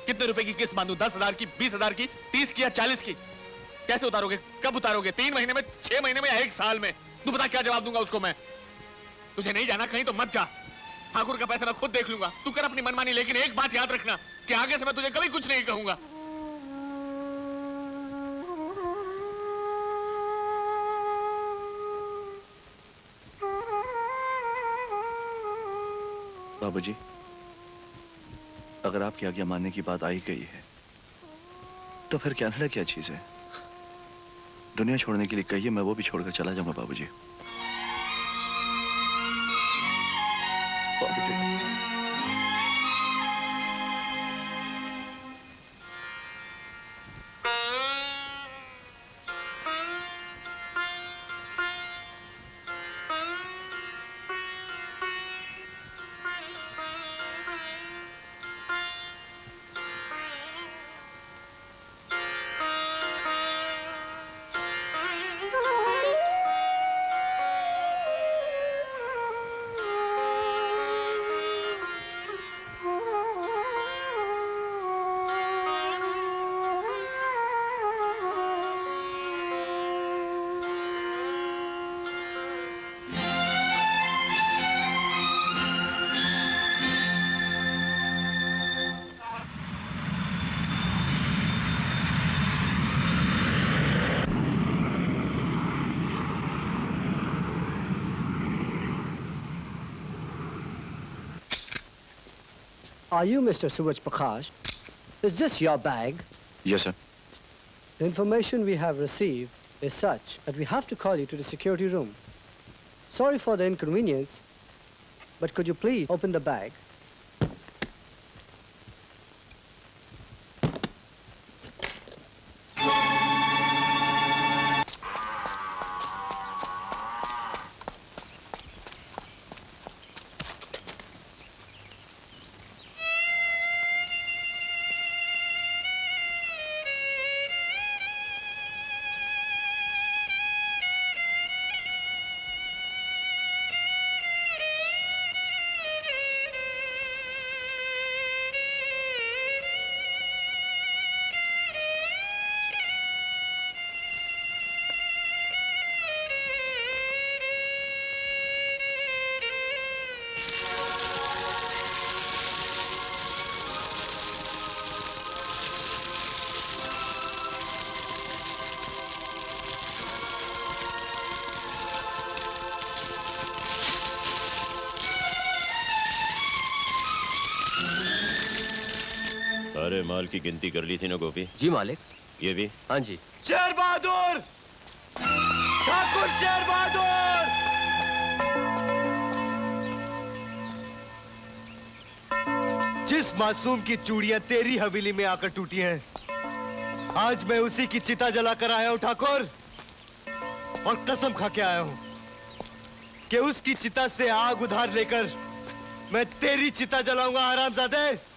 कितने रुपए की किस्त बांधू, 10,000 की, 20,000 की, 30 की या 40 की? कैसे उतारोगे, कब उतारोगे? 3 महीने में, 6 महीने में या 1 साल में? तू बता, क्या जवाब दूंगा उसको मैं? तुझे नहीं जाना कहीं तो मत जा, ठाकुर का पैसा मैं खुद देख लूंगा। तू कर अपनी मनमानी, लेकिन एक बात याद रखना कि आगे से मैं तुझे कभी कुछ नहीं कहूंगा। बाबूजी, अगर आपकी आज्ञा मानने की बात आई गई है तो फिर कनाडा क्या चीज है? दुनिया छोड़ने के लिए कहिए, मैं वो भी छोड़कर चला जाऊंगा बाबूजी। Are you Mr. Suraj Prakash? Is this your bag? Yes, sir. The information we have received is such that we have to call you to the security room. Sorry for the inconvenience, but could you please open the bag? सारे माल की गिनती कर ली थी ना गोपी? जी मालिक। ये भी? हाँ जी। शेर बहादुर, ठाकुर शेर बहादुर। जिस मासूम की चूड़ियां तेरी हवेली में आकर टूटी हैं, आज मैं उसी की चिता जलाकर आया हूं ठाकुर, और कसम खा के आया हूं कि उसकी चिता से आग उधार लेकर मैं तेरी चिता जलाऊंगा हरामजादे।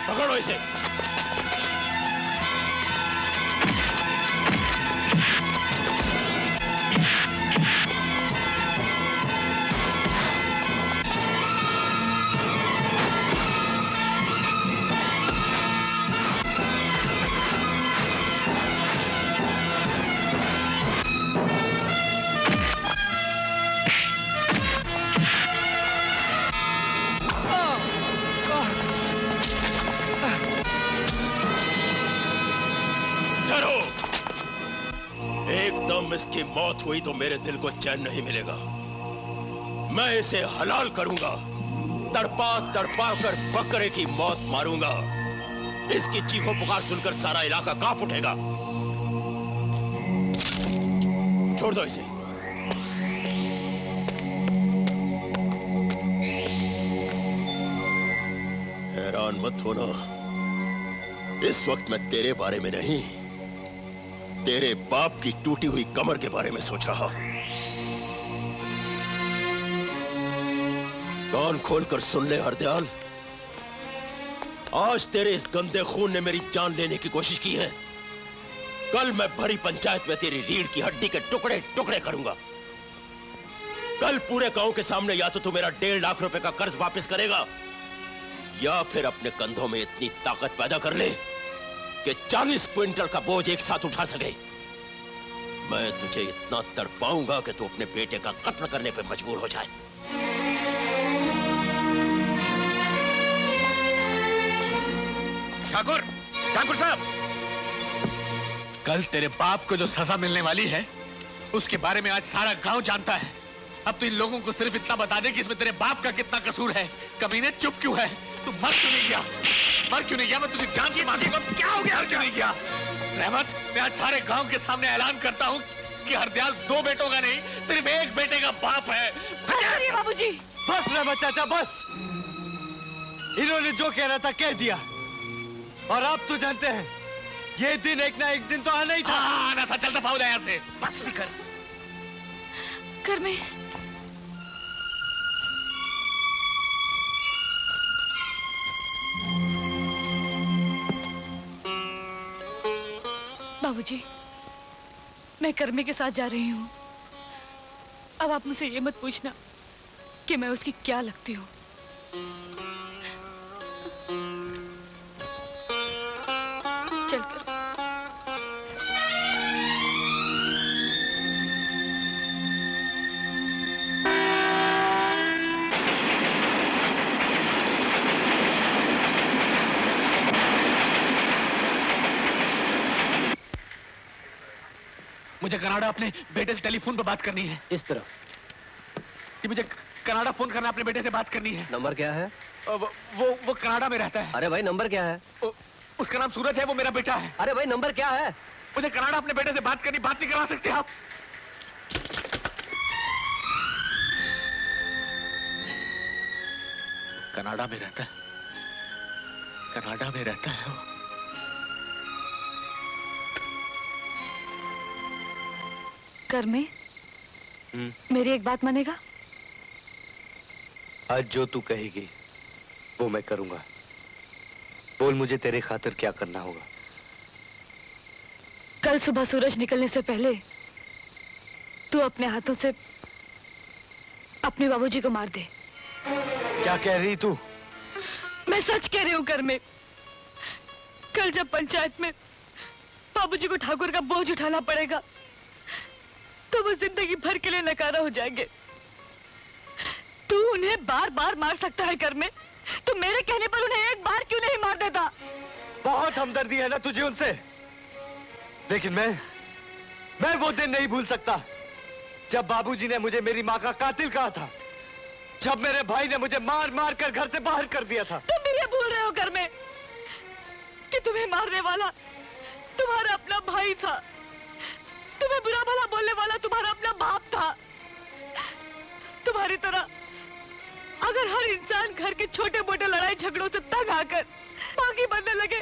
पकड़ो इसे। डरो, एकदम इसकी मौत हुई तो मेरे दिल को चैन नहीं मिलेगा। मैं इसे हलाल करूंगा, तड़पा तड़पा कर बकरे की मौत मारूंगा। इसकी चीखों पुकार सुनकर सारा इलाका कांप उठेगा। छोड़ दो इसे। हैरान मत होना, इस वक्त मैं तेरे बारे में नहीं, तेरे बाप की टूटी हुई कमर के बारे में सोच रहा हूं। कान खोलकर सुन ले हरदयाल, आज तेरे इस गंदे खून ने मेरी जान लेने की कोशिश की है। कल मैं भरी पंचायत में तेरी रीढ़ की हड्डी के टुकड़े टुकड़े करूंगा। कल पूरे गांव के सामने या तो तू मेरा 1.5 लाख रुपए का कर्ज वापस करेगा, या फिर अपने कंधों में इतनी ताकत पैदा कर ले कि 40 क्विंटल का बोझ एक साथ उठा सके। मैं तुझे इतना तड़पाऊंगा कि तू अपने बेटे का कत्ल करने पर मजबूर हो जाए। ठाकुर, ठाकुर साहब, कल तेरे बाप को जो सजा मिलने वाली है उसके बारे में आज सारा गांव जानता है। अब तो इन लोगों को सिर्फ इतना बता दे कि इसमें तेरे बाप का कितना कसूर है। कमीने चुप क्यों है? तू मर क्यों नहीं गया? मर क्यों नहीं गया? मैं तुझे जान की मांगी, क्या हो गया? क्यों नहीं गया? रहमत, मैं आज सारे गांव के सामने ऐलान करता हूँ कि हरदयाल 2 बेटों का नहीं, सिर्फ एक बेटे का बाप है। बाबूजी, बस रहमत चाचा बस। इन्होंने जो कहना था कह दिया, और आप तो जानते हैं ये दिन एक ना एक दिन तो आना ही था। आना था। चल दफा हो जाए यहाँ से। बस भी कर में बाबूजी, मैं कर्मे के साथ जा रही हूँ। अब आप मुझसे ये मत पूछना कि मैं उसकी क्या लगती हूँ। चलकर मुझे कनाडा अपने बेटे से टेलीफोन पर बात करनी है। इस तरफ कि मुझे कनाडा फोन करना, अपने बेटे से बात करनी है। नंबर क्या है? वो कनाडा में रहता है। अरे भाई नंबर क्या है? उसका नाम सूरज है, वो मेरा बेटा है। अरे भाई नंबर क्या है? मुझे कनाडा अपने बेटे से बात करनी, बात नहीं करवा सकते आप? कनाडा में रहता है, कनाडा में रहता है वो। कर में मेरी एक बात मानेगा? आज जो तू कहेगी वो मैं करूंगा। बोल मुझे तेरे खातिर क्या करना होगा। कल सुबह सूरज निकलने से पहले तू अपने हाथों से अपने बाबूजी को मार दे। क्या कह रही तू? मैं सच कह रही हूँ घर में। कल जब पंचायत में बाबूजी को ठाकुर का बोझ उठाना पड़ेगा तो वो जिंदगी भर के लिए नकारा हो जाएंगे। तू उन्हें बार बार मार सकता है घर में, तो मेरे कहने पर उन्हें एक बार क्यों नहीं मार देता? बहुत हमदर्दी है ना तुझे उनसे, लेकिन मैं वो दिन नहीं भूल सकता जब बाबूजी ने मुझे मेरी माँ का कातिल कहा था, जब मेरे भाई ने मुझे मार मार कर घर से बाहर कर दिया था। तुम भी ये भूल रहे हो घर में कि तुम्हें मारने वाला तुम्हारा अपना भाई था, तुम्हें बुरा भला बोलने वाला तुम्हारा अपना बाप था। तुम्हारी तरह अगर हर इंसान घर के छोटे मोटे लड़ाई झगड़ों से तंग आकर बागी बनने लगे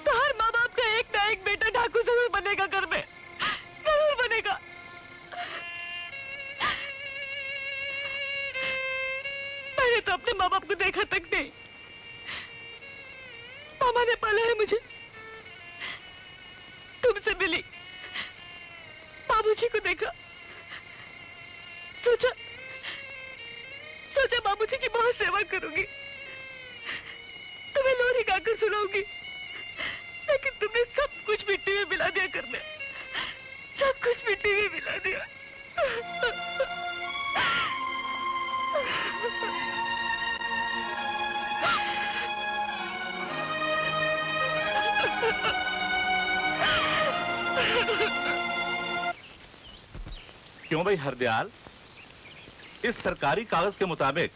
तो हर माँ बाप का एक ना एक बेटा डाकू जरूर बनेगा घर में, जरूर बनेगा। मैंने तो अपने माँ बाप को देखा तक नहीं। मामा ने पाला है मुझे, तुमसे मिली, बाबूजी को देखा, सोचा बाबूजी की बहुत सेवा करूंगी, तुम्हें लोरी गाकर सुनाऊंगी, लेकिन तुमने सब कुछ मिट्टी में मिला दिया कर में, सब कुछ मिट्टी में मिला दिया। क्यों भाई हरदयाल, इस सरकारी कागज के मुताबिक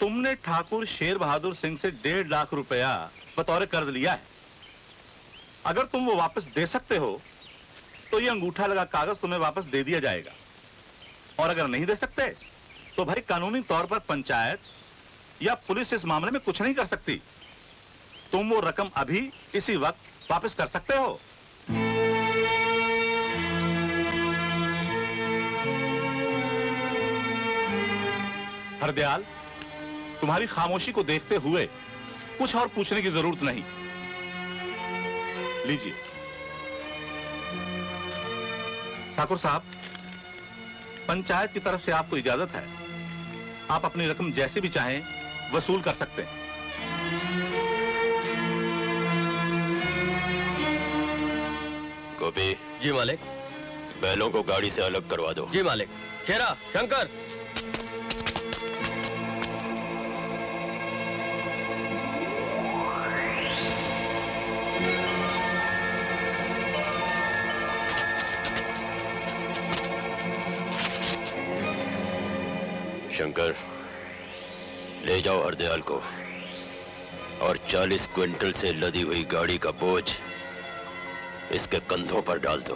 तुमने ठाकुर शेर बहादुर सिंह से 1.5 लाख रुपया बतौर कर्ज लिया है। अगर तुम वो वापस दे सकते हो तो ये अंगूठा लगा कागज तुम्हें वापस दे दिया जाएगा, और अगर नहीं दे सकते तो भाई कानूनी तौर पर पंचायत या पुलिस इस मामले में कुछ नहीं कर सकती। तुम वो रकम अभी इसी वक्त वापस कर सकते हो। हरदयाल, तुम्हारी खामोशी को देखते हुए कुछ और पूछने की जरूरत नहीं। लीजिए। ठाकुर साहब, पंचायत की तरफ से आपको इजाजत है, आप अपनी रकम जैसे भी चाहें वसूल कर सकते हैं। गोपी। जी मालिक। बैलों को गाड़ी से अलग करवा दो। जी मालिक। शेरा, शंकर। शंकर, ले जाओ हरदयाल को और 40 क्विंटल से लदी हुई गाड़ी का बोझ इसके कंधों पर डाल दो।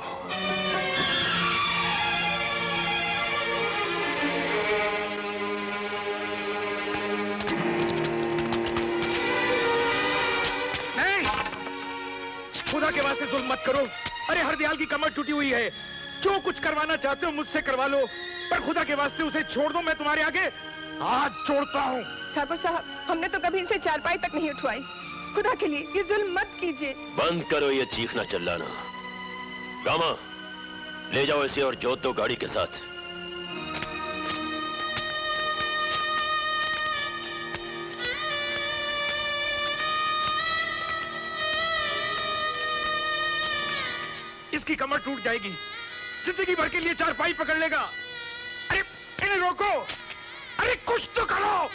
नहीं, खुदा के वास्ते जुल्म मत करो। अरे हरदयाल की कमर टूटी हुई है, जो कुछ करवाना चाहते हो मुझसे करवा लो, पर खुदा के वास्ते उसे छोड़ दो। मैं तुम्हारे आगे हाथ जोड़ता हूँ। ठाकुर साहब, हमने तो कभी इनसे चारपाई तक नहीं उठवाई। खुदा के लिए ये जुल्म मत कीजिए। बंद करो ये चीखना चिल्लाना। गामा, ले जाओ इसे और जोत दो गाड़ी के साथ। इसकी कमर टूट जाएगी, जिंदगी भर के लिए चारपाई पकड़ लेगा। अरे इन्हें रोको, अरे कुछ तो करो।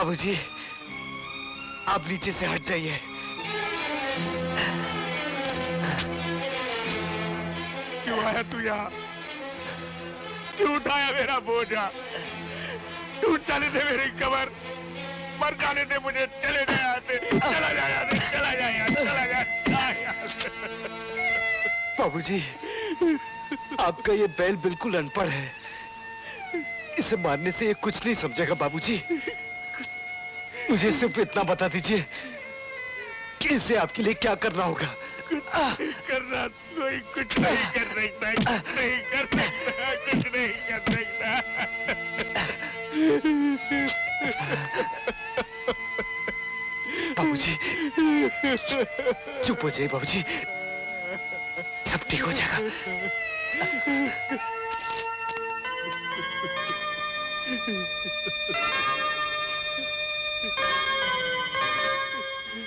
बाबूजी, आप नीचे से हट जाइए। क्यों आया तू यहाँ? क्यों उठाया मेरा बोझा? टूट जाने दे मेरी कमर, मर जाने दे मुझे, चले जा यहाँ से, चला जा यहाँ से, चला जा यहाँ, चला जा। बाबूजी, आपका ये बैल बिल्कुल अनपढ़ है। इसे मारने से ये कुछ नहीं समझेगा बाबूजी। मुझे सिर्फ इतना बता दीजिए कि इसे आपके लिए क्या करना होगा। करना कोई कुछ नहीं कर सकता, कुछ नहीं कर सकता, कुछ नहीं कर सकता। बाबूजी, चुप हो जाइए बाबूजी, सब ठीक हो जाएगा।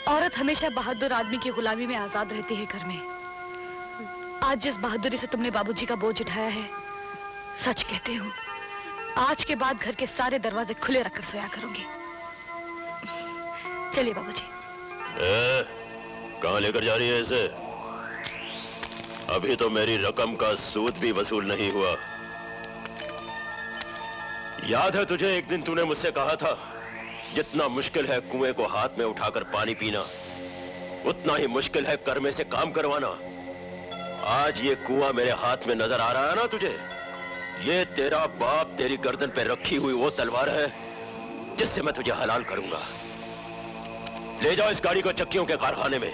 औरत हमेशा बहादुर आदमी की गुलामी में आजाद रहती है घर में। आज जिस बहादुरी से तुमने बाबूजी का बोझ उठाया है, सच कहती हूँ, आज के बाद घर के सारे दरवाजे खुले रखकर सोया करूंगी। चलिए बाबूजी। कहाँ लेकर जा रही है इसे? अभी तो मेरी रकम का सूद भी वसूल नहीं हुआ। याद है तुझे, एक दिन तूने मुझसे कहा था, जितना मुश्किल है कुएं को हाथ में उठाकर पानी पीना, उतना ही मुश्किल है कर्मे से काम करवाना। आज ये कुआं मेरे हाथ में नजर आ रहा है ना तुझे? ये तेरा बाप तेरी गर्दन पे रखी हुई वो तलवार है जिससे मैं तुझे हलाल करूंगा। ले जाओ इस गाड़ी को चक्कियों के कारखाने में।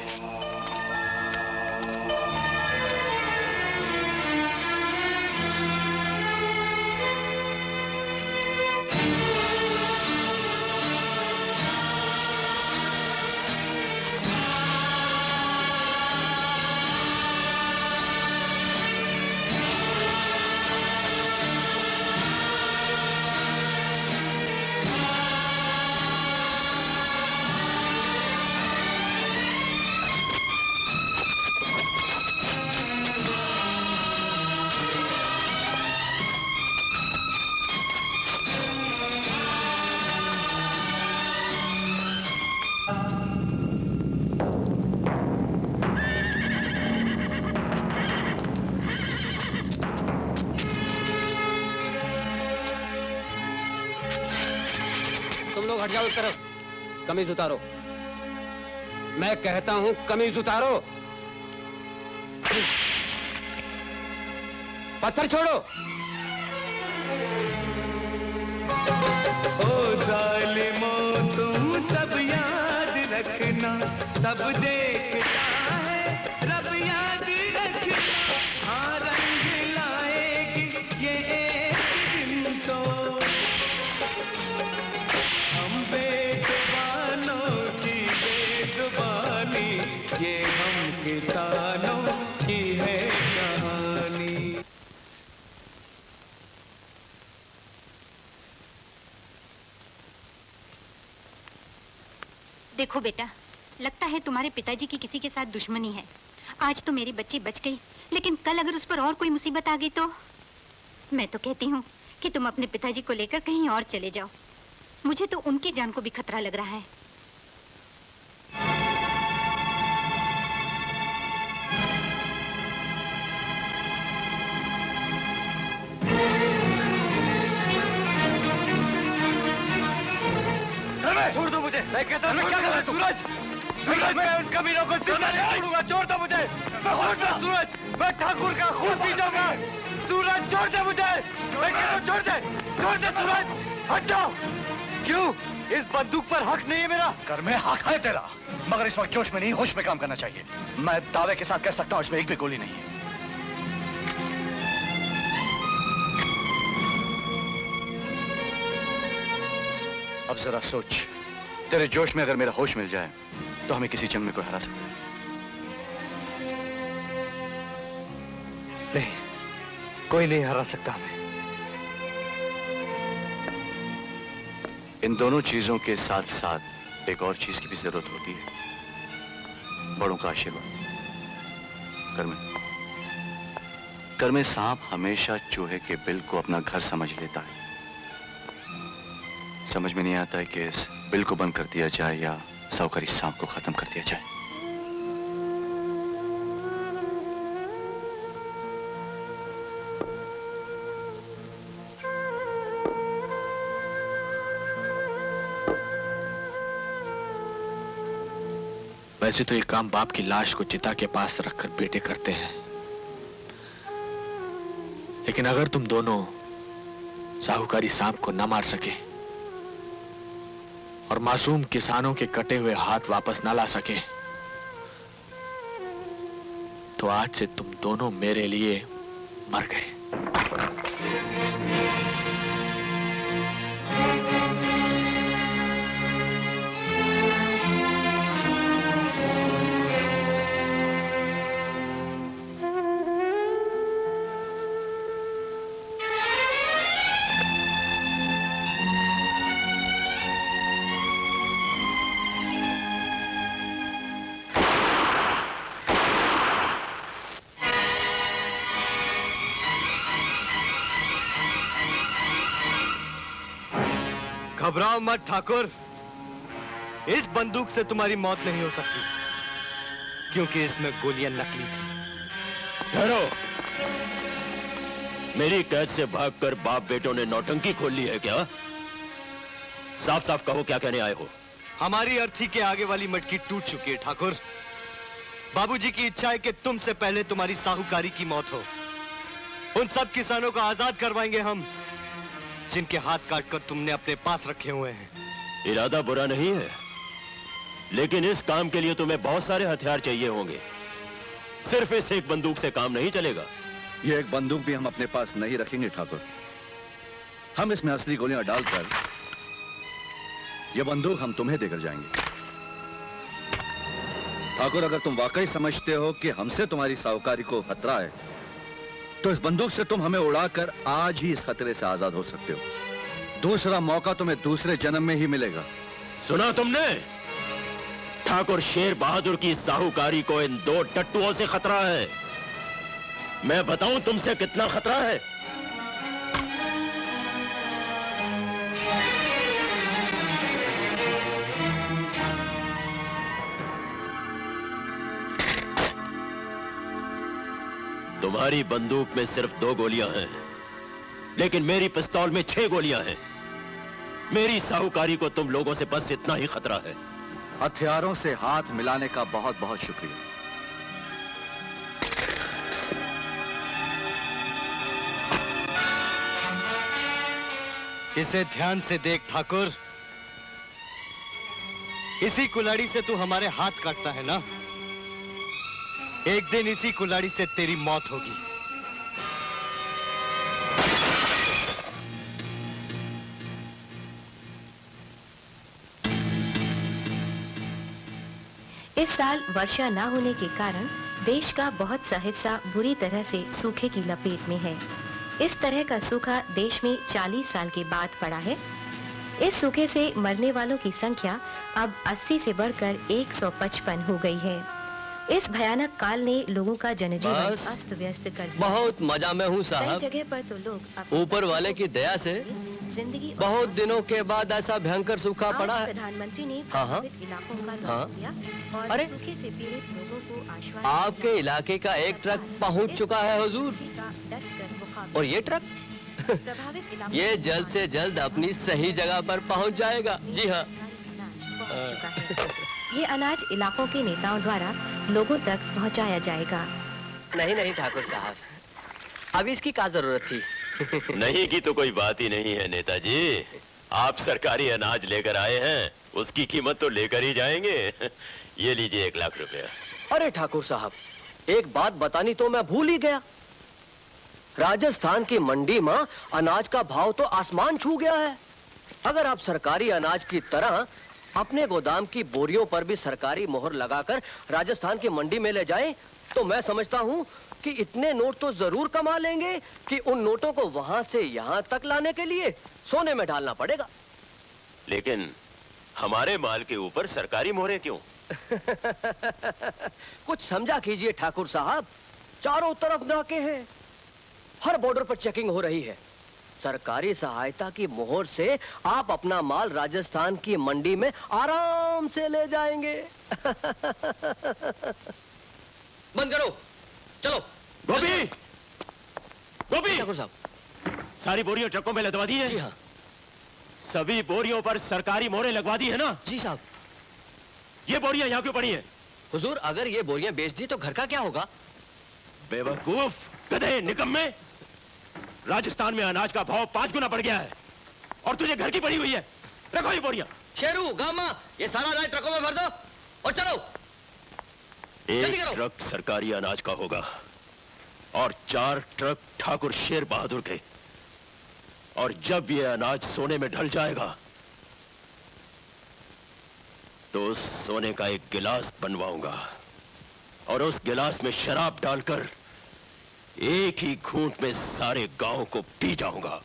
हट जाओ एक तरफ। कमीज उतारो। मैं कहता हूं कमीज उतारो। पत्थर छोड़ो। ओ जालिमो तुम सब याद रखना, सब देखता है रब याद रखना। हाँ रंग लाएगी ये एक दिन तो, हम बेजुबानों की बेजुबानी, ये हम किसानों की है कहानी। देखो बेटा, लगता है तुम्हारे पिताजी की किसी के साथ दुश्मनी है। आज तो मेरी बच्ची बच गई, लेकिन कल अगर उस पर और कोई मुसीबत आ गई तो? मैं तो कहती हूँ कि तुम अपने पिताजी को लेकर कहीं और चले जाओ। मुझे तो उनकी जान को भी खतरा लग रहा है। छोड़ दो मुझे। मैं कहता हूँ क्या कर रहा है सूरज? सूरज, मैं उन कमीनों को जिंदा नहीं छोड़ूंगा। छोड़ दो मुझे। सूरज, मैं ठाकुर का खून पी जाऊंगा। सूरज छोड़ दे मुझे। मैं कहता हूँ छोड़ दे, छोड़ दे सूरज, हट जाओ। क्यों? इस बंदूक पर हक नहीं है मेरा? कर में हक है तेरा, मगर इस वक्त जोश में नहीं होश में काम करना चाहिए। मैं दावे के साथ कह सकता हूँ इसमें एक भी गोली नहीं है। अब जरा सोच, तेरे जोश में अगर मेरा होश मिल जाए तो हमें किसी जंग में कोई हरा सकता है? नहीं, कोई नहीं हरा सकता हमें। इन दोनों चीजों के साथ साथ एक और चीज की भी जरूरत होती है, बड़ों का आशीर्वाद। कर में सांप हमेशा चूहे के बिल को अपना घर समझ लेता है। समझ में नहीं आता है कि इस बिल को बंद कर दिया जाए या साहूकारी सांप को खत्म कर दिया जाए। वैसे तो ये काम बाप की लाश को चिता के पास रखकर बेटे करते हैं, लेकिन अगर तुम दोनों साहूकारी सांप को न मार सके और मासूम किसानों के कटे हुए हाथ वापस न ला सके, तो आज से तुम दोनों मेरे लिए मर गए। घबराओ मत ठाकुर, इस बंदूक से तुम्हारी मौत नहीं हो सकती, क्योंकि इसमें गोलियां नकली थी। ठहरो, मेरी कैद से भागकर बाप बेटों ने नौटंकी खोल ली है क्या? साफ साफ कहो, क्या कहने आए हो? हमारी अर्थी के आगे वाली मटकी टूट चुकी है ठाकुर। बाबूजी की इच्छा है कि तुमसे पहले तुम्हारी साहूकारी की मौत हो। उन सब किसानों को आजाद करवाएंगे हम, जिनके हाथ काटकर तुमने अपने पास रखे हुए हैं। इरादा बुरा नहीं है, लेकिन इस काम के लिए तुम्हें बहुत सारे हथियार चाहिए होंगे। सिर्फ इस एक बंदूक से काम नहीं चलेगा। ये एक बंदूक भी हम अपने पास नहीं रखेंगे ठाकुर। हम इसमें असली गोलियां डालकर यह बंदूक हम तुम्हें देकर जाएंगे। ठाकुर, अगर तुम वाकई समझते हो कि हमसे तुम्हारी साहूकारी को खतरा है, तो इस बंदूक से तुम हमें उड़ाकर आज ही इस खतरे से आजाद हो सकते हो। दूसरा मौका तुम्हें दूसरे जन्म में ही मिलेगा। सुना तुमने? ठाकुर शेर बहादुर की साहूकारी को इन दो टट्टुओं से खतरा है। मैं बताऊं तुमसे कितना खतरा है? तुम्हारी बंदूक में सिर्फ 2 गोलियां हैं, लेकिन मेरी पिस्तौल में 6 गोलियां हैं। मेरी साहूकारी को तुम लोगों से बस इतना ही खतरा है। हथियारों से हाथ मिलाने का बहुत बहुत शुक्रिया। इसे ध्यान से देख ठाकुर, इसी कुल्हाड़ी से तू हमारे हाथ काटता है ना? एक दिन इसी कुल्हाड़ी से तेरी मौत होगी। इस साल वर्षा न होने के कारण देश का बहुत सा हिस्सा बुरी तरह से सूखे की लपेट में है। इस तरह का सूखा देश में 40 साल के बाद पड़ा है। इस सूखे से मरने वालों की संख्या अब 80 से बढ़कर 155 हो गई है। इस भयानक काल ने लोगों का जनजीवन बस, अस्त व्यस्त कर दिया। बहुत मजा में हूँ साहब। कई जगह पर तो लोग ऊपर वाले की दया से जिंदगी बहुत दिनों के बाद ऐसा भयंकर सूखा पड़ा है। प्रधानमंत्री ने हाँ, हाँ। प्रभावित इलाकों का हाँ। दौरा किया और अरे, सूखे से पीड़ित लोगों को आश्वासन आपके इलाके का एक ट्रक पहुंच चुका है हुजूर। और ये ट्रक प्रभावित इलाकों ये जल्द से जल्द अपनी सही जगह पर पहुंच जाएगा। जी हाँ। ये अनाज इलाकों के नेताओं द्वारा लोगों तक पहुंचाया जाएगा। नहीं नहीं ठाकुर साहब, अभी इसकी क्या जरूरत थी? नहीं की तो कोई बात ही नहीं है नेताजी। आप सरकारी अनाज लेकर आए हैं, उसकी कीमत तो लेकर ही जाएंगे। ये लीजिए 1 लाख रुपया। अरे ठाकुर साहब, एक बात बतानी तो मैं भूल ही गया। राजस्थान की मंडी में अनाज का भाव तो आसमान छू गया है। अगर आप सरकारी अनाज की तरह अपने गोदाम की बोरियों पर भी सरकारी मोहर लगाकर राजस्थान की मंडी में ले जाएं, तो मैं समझता हूं कि इतने नोट तो जरूर कमा लेंगे कि उन नोटों को वहां से यहां तक लाने के लिए सोने में डालना पड़ेगा। लेकिन हमारे माल के ऊपर सरकारी मोहरें क्यों? कुछ समझा कीजिए ठाकुर साहब, चारों तरफ नाके हैं, हर बॉर्डर पर चेकिंग हो रही है। सरकारी सहायता की मोहर से आप अपना माल राजस्थान की मंडी में आराम से ले जाएंगे। बंद करो, चलो। गोपी, गोपी, ठाकुर साहब, सारी बोरियां ट्रकों में लदवा दी है? जी हाँ। सभी बोरियों पर सरकारी मोहरें लगवा दी है ना? जी साहब। ये बोरियां यहाँ क्यों पड़ी हैं? हुजूर, अगर ये बोरियां बेच दी तो घर का क्या होगा? बेवकूफ, गधे, निकम्मे। राजस्थान में अनाज का भाव 5 गुना बढ़ गया है और तुझे घर की पड़ी हुई है। रखो ये बोरियां। शेरू, गामा, ये सारा अनाज ट्रकों में भर दो और चलो। एक ट्रक सरकारी अनाज का होगा और 4 ट्रक ठाकुर शेर बहादुर के। और जब ये अनाज सोने में ढल जाएगा तो उस सोने का एक गिलास बनवाऊंगा और उस गिलास में शराब डालकर एक ही घूंट में सारे गांव को पी जाऊंगा।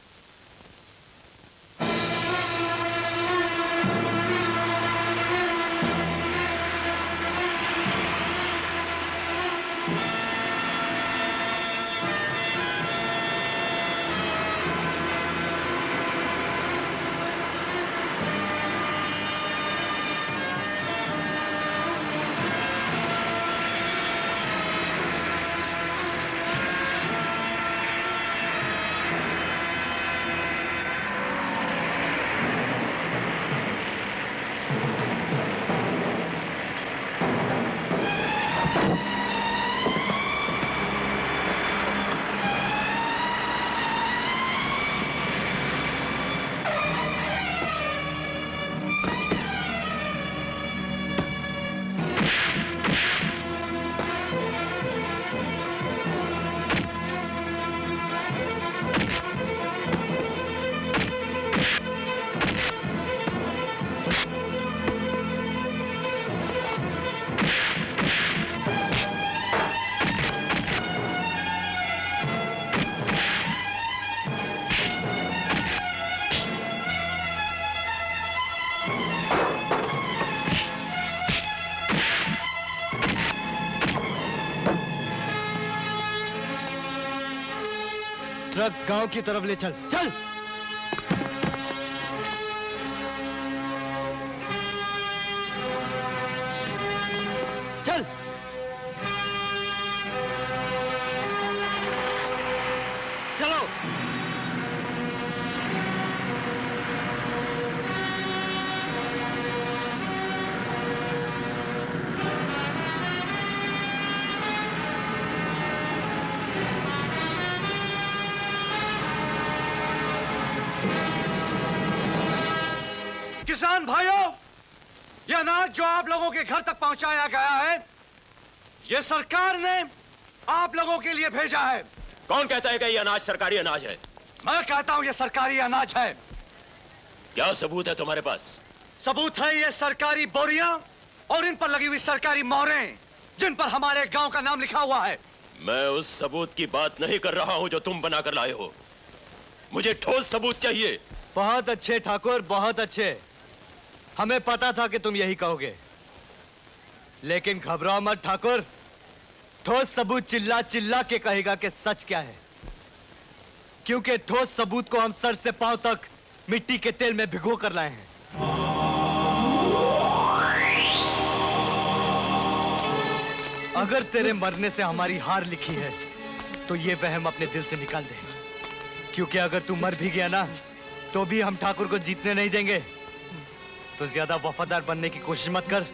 ट्रक गांव की तरफ ले चल। चल। चल। चलो। किसान भाइयों, यह अनाज जो आप लोगों के घर तक पहुंचाया गया है, यह सरकार ने आप लोगों के लिए भेजा है। कौन कहता है कि यह अनाज सरकारी अनाज है? मैं कहता हूं यह सरकारी अनाज है। क्या सबूत है तुम्हारे पास? सबूत है ये सरकारी बोरियां और इन पर लगी हुई सरकारी मोहरें जिन पर हमारे गांव का नाम लिखा हुआ है। मैं उस सबूत की बात नहीं कर रहा हूं जो तुम बनाकर लाए हो। मुझे ठोस सबूत चाहिए। बहुत अच्छे ठाकुर, बहुत अच्छे। हमें पता था कि तुम यही कहोगे, लेकिन घबराओ मत ठाकुर। ठोस सबूत चिल्ला चिल्ला के कहेगा कि सच क्या है, क्योंकि ठोस सबूत को हम सर से पांव तक मिट्टी के तेल में भिगो कर लाए हैं। अगर तेरे मरने से हमारी हार लिखी है तो ये वहम अपने दिल से निकाल दे, क्योंकि अगर तू मर भी गया ना तो भी हम ठाकुर को जीतने नहीं देंगे। तो ज्यादा वफादार बनने की कोशिश मत कर,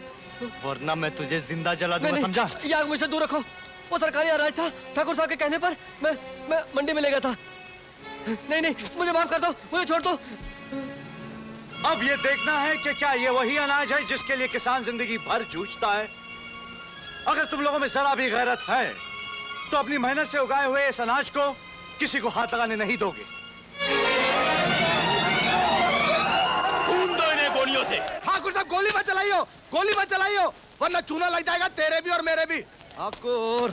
वरना मैं तुझे जिंदा जला दूंगा, समझा? ये आग मुझसे दूर रखो। वो सरकारी अनाज था, ठाकुर साहब के कहने पर मैं मंडी में ले गया था। नहीं नहीं, मुझे माफ कर दो, मुझे छोड़ दो। अब ये देखना है कि क्या ये वही अनाज है जिसके लिए किसान जिंदगी भर जूझता है। अगर तुम लोगों में जरा भी गैरत है तो अपनी मेहनत से उगाए हुए इस अनाज को किसी को हाथ लगाने नहीं दोगे। खून दो इन्हें गोलियों से। ठाकुर साहब गोली मत चलाइयो, गोली मत चलाइयो, वरना चूना लग जाएगा तेरे भी और मेरे भी। ठाकुर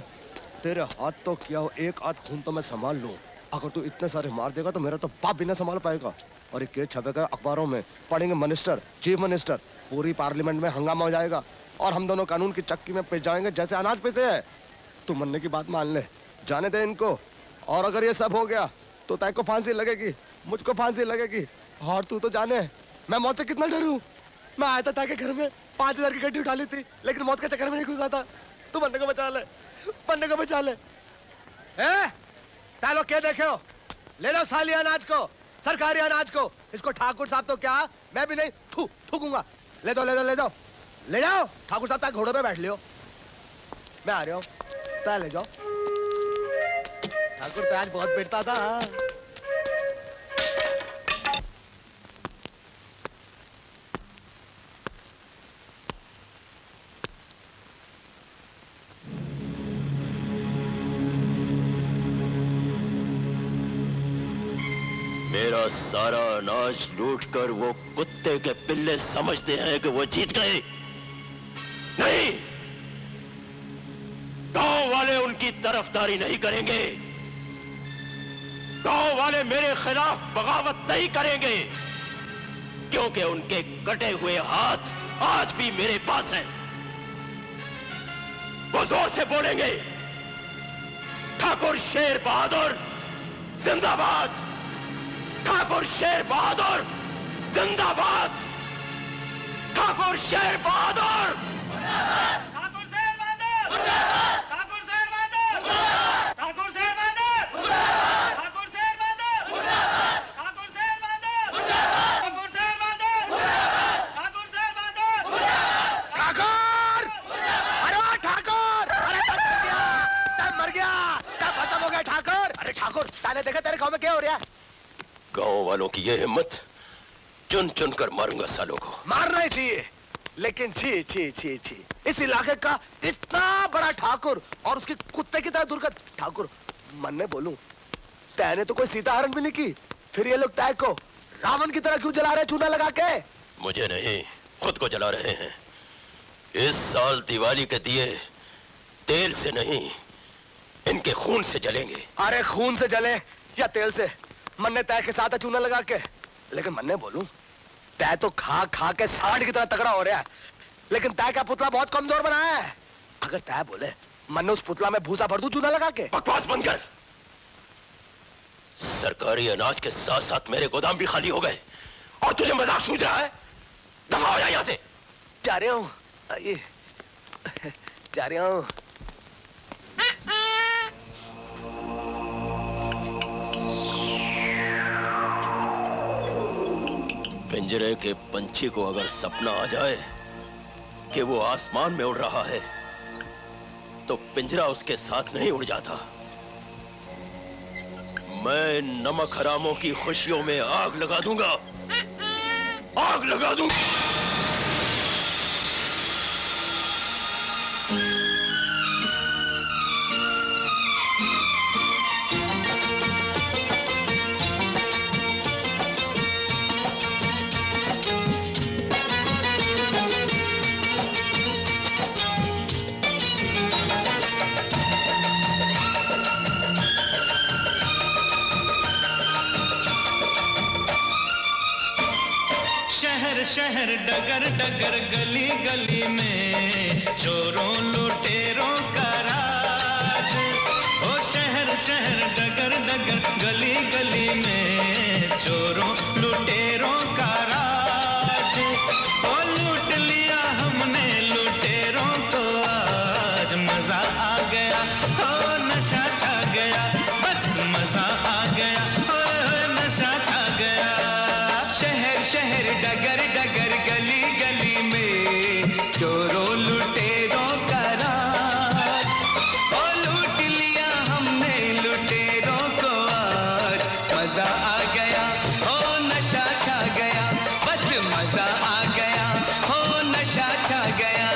तेरे हाथ तो क्या हो, एक हाथ खून तो मैं संभाल लूं। अगर तू इतने सारे मार देगा तो मेरा तो बाप भी ना संभाल पाएगा। और एक केस छपेगा अखबारों में, पढ़ेंगे मिनिस्टर, चीफ मिनिस्टर, पूरी पार्लियामेंट में हंगामा हो जाएगा और हम दोनों कानून की चक्की में पिस जाएंगे जैसे अनाज पिसे है। तू मरने की बात मान ले, जाने दे इनको। और अगर ये सब हो गया तो तय को फांसी लगेगी। मुझको फांसी लगेगी। और तू तो जाने मैं मौत से कितना डरूं। मैं आया था ताकि घर में 5000 की गड्डी उठा ली थी, लेकिन मौत के चक्कर में नहीं घुसा था। तू बन्ने को बचा ले, बन्ने को बचा ले। तालो क्या देखे हो? ले लो साली अनाज को, सरकारी अनाज को। इसको ठाकुर साहब तो क्या, मैं भी नहीं थूकूंगा। ले दो ले दो ले दो ले जाओ। ठाकुर साहब तक घोड़े पे बैठ लियो, मैं आ रहा हूँ। तय ले जाओ। ठाकुर तो आज बहुत पिटता था। मेरा सारा अनाज लूटकर वो कुत्ते के पिल्ले समझते हैं कि वो जीत गए। नहीं, गांव वाले उनकी तरफदारी नहीं करेंगे। गांव वाले मेरे खिलाफ बगावत नहीं करेंगे, क्योंकि उनके कटे हुए हाथ आज भी मेरे पास हैं। वो जोर से बोलेंगे, ठाकुर शेर बहादुर जिंदाबाद, ठाकुर शेर बहादुर जिंदाबाद, ठाकुर शेर बहादुर, ठाकुर शेर बहादुर, ठाकुर शेर बहादुर, ठाकुर शेर बहादुर, ठाकुर शेर बहादुर, ठाकुर शेर बहादुर, ठाकुर शेर बहादुर, ठाकुर शेर बहादुर, ठाकुर, अरे ठाकुर, अरे मर गया, तब खत्म हो गया ठाकुर। अरे ठाकुर, ताने देखा तेरे गांव में क्या हो रहा है? गांव वालों की ये हिम्मत, चुन चुन कर मारूंगा सालों को। मारना ही चाहिए, लेकिन छी छी छी छी, इस इलाके का इतना बड़ा ठाकुर और उसकी कुत्ते की तरह दुर्गत ठाकुर। मन में बोलूं, तैने तो कोई सीता हरण भी नहीं की, फिर ये लोग तय को रावण की तरह क्यों जला रहे चूना लगा के? मुझे नहीं, खुद को जला रहे हैं। इस साल दिवाली के दिए तेल से नहीं, इनके खून से जलेंगे। अरे खून से जले या तेल से, मन्ने तय के साथ है चूना लगा के। लेकिन मन्ने बोलूं, तय तो खा खा के सांड की तरह तगड़ा हो रहा है, लेकिन तय का पुतला बहुत कमजोर बनाया है। अगर तय बोले मन्ने उस पुतला में भूसा भर दूं चूना लगा के। बकवास बंद कर। सरकारी अनाज के साथ साथ मेरे गोदाम भी खाली हो गए और तुझे मजाक सूझ रहा है? दफा हो जा यहाँ से। जा रहे हूँ, जा रहे हूँ। पिंजरे के पंछी को अगर सपना आ जाए कि वो आसमान में उड़ रहा है, तो पिंजरा उसके साथ नहीं उड़ जाता। मैं नमक हरामों की खुशियों में आग लगा दूंगा, आग लगा दूंगा। शहर डगर डगर गली गली में चोरों लुटेरों का राज। ओ शहर शहर डगर डगर गली गली में चोरों लुटेरों का राज। ओ लूट लिया हमने लुटेरों को आज, मजा आ गया, ओ नशा छा गया, बस मजा आ गया, ओ नशा छा गया। शहर शहर डगर डगर गली गली में चोरों लुटेरों का राज। ओ लूट लिया हमने लुटेरों को आज, मजा आ गया, ओ नशा छा गया, बस मजा आ गया, ओ नशा छा गया।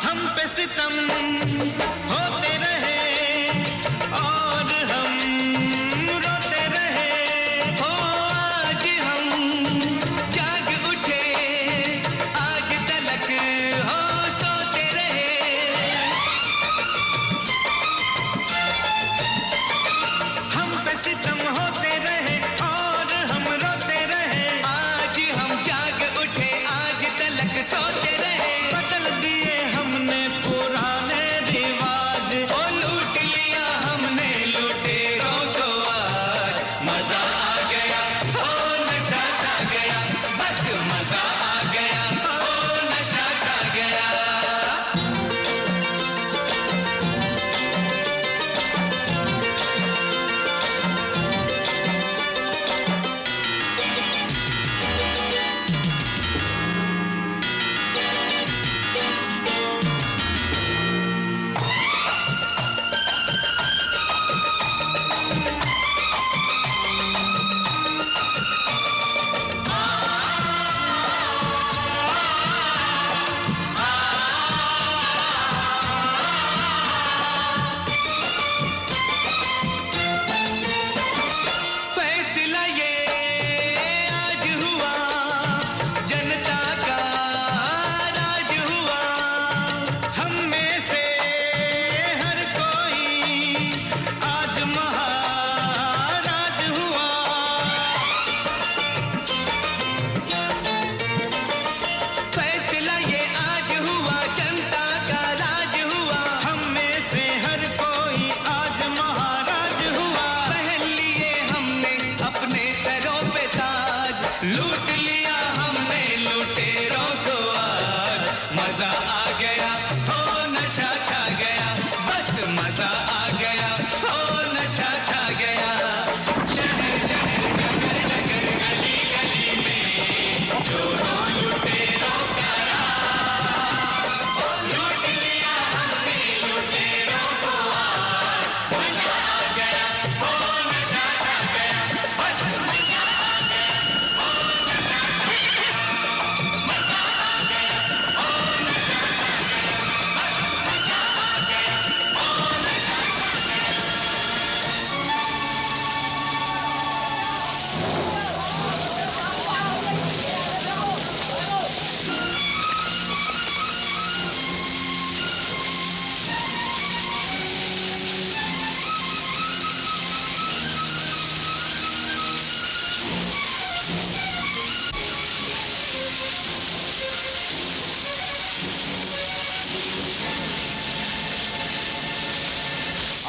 हम पे सितम होते रहे और हम रोते रहे, हो आज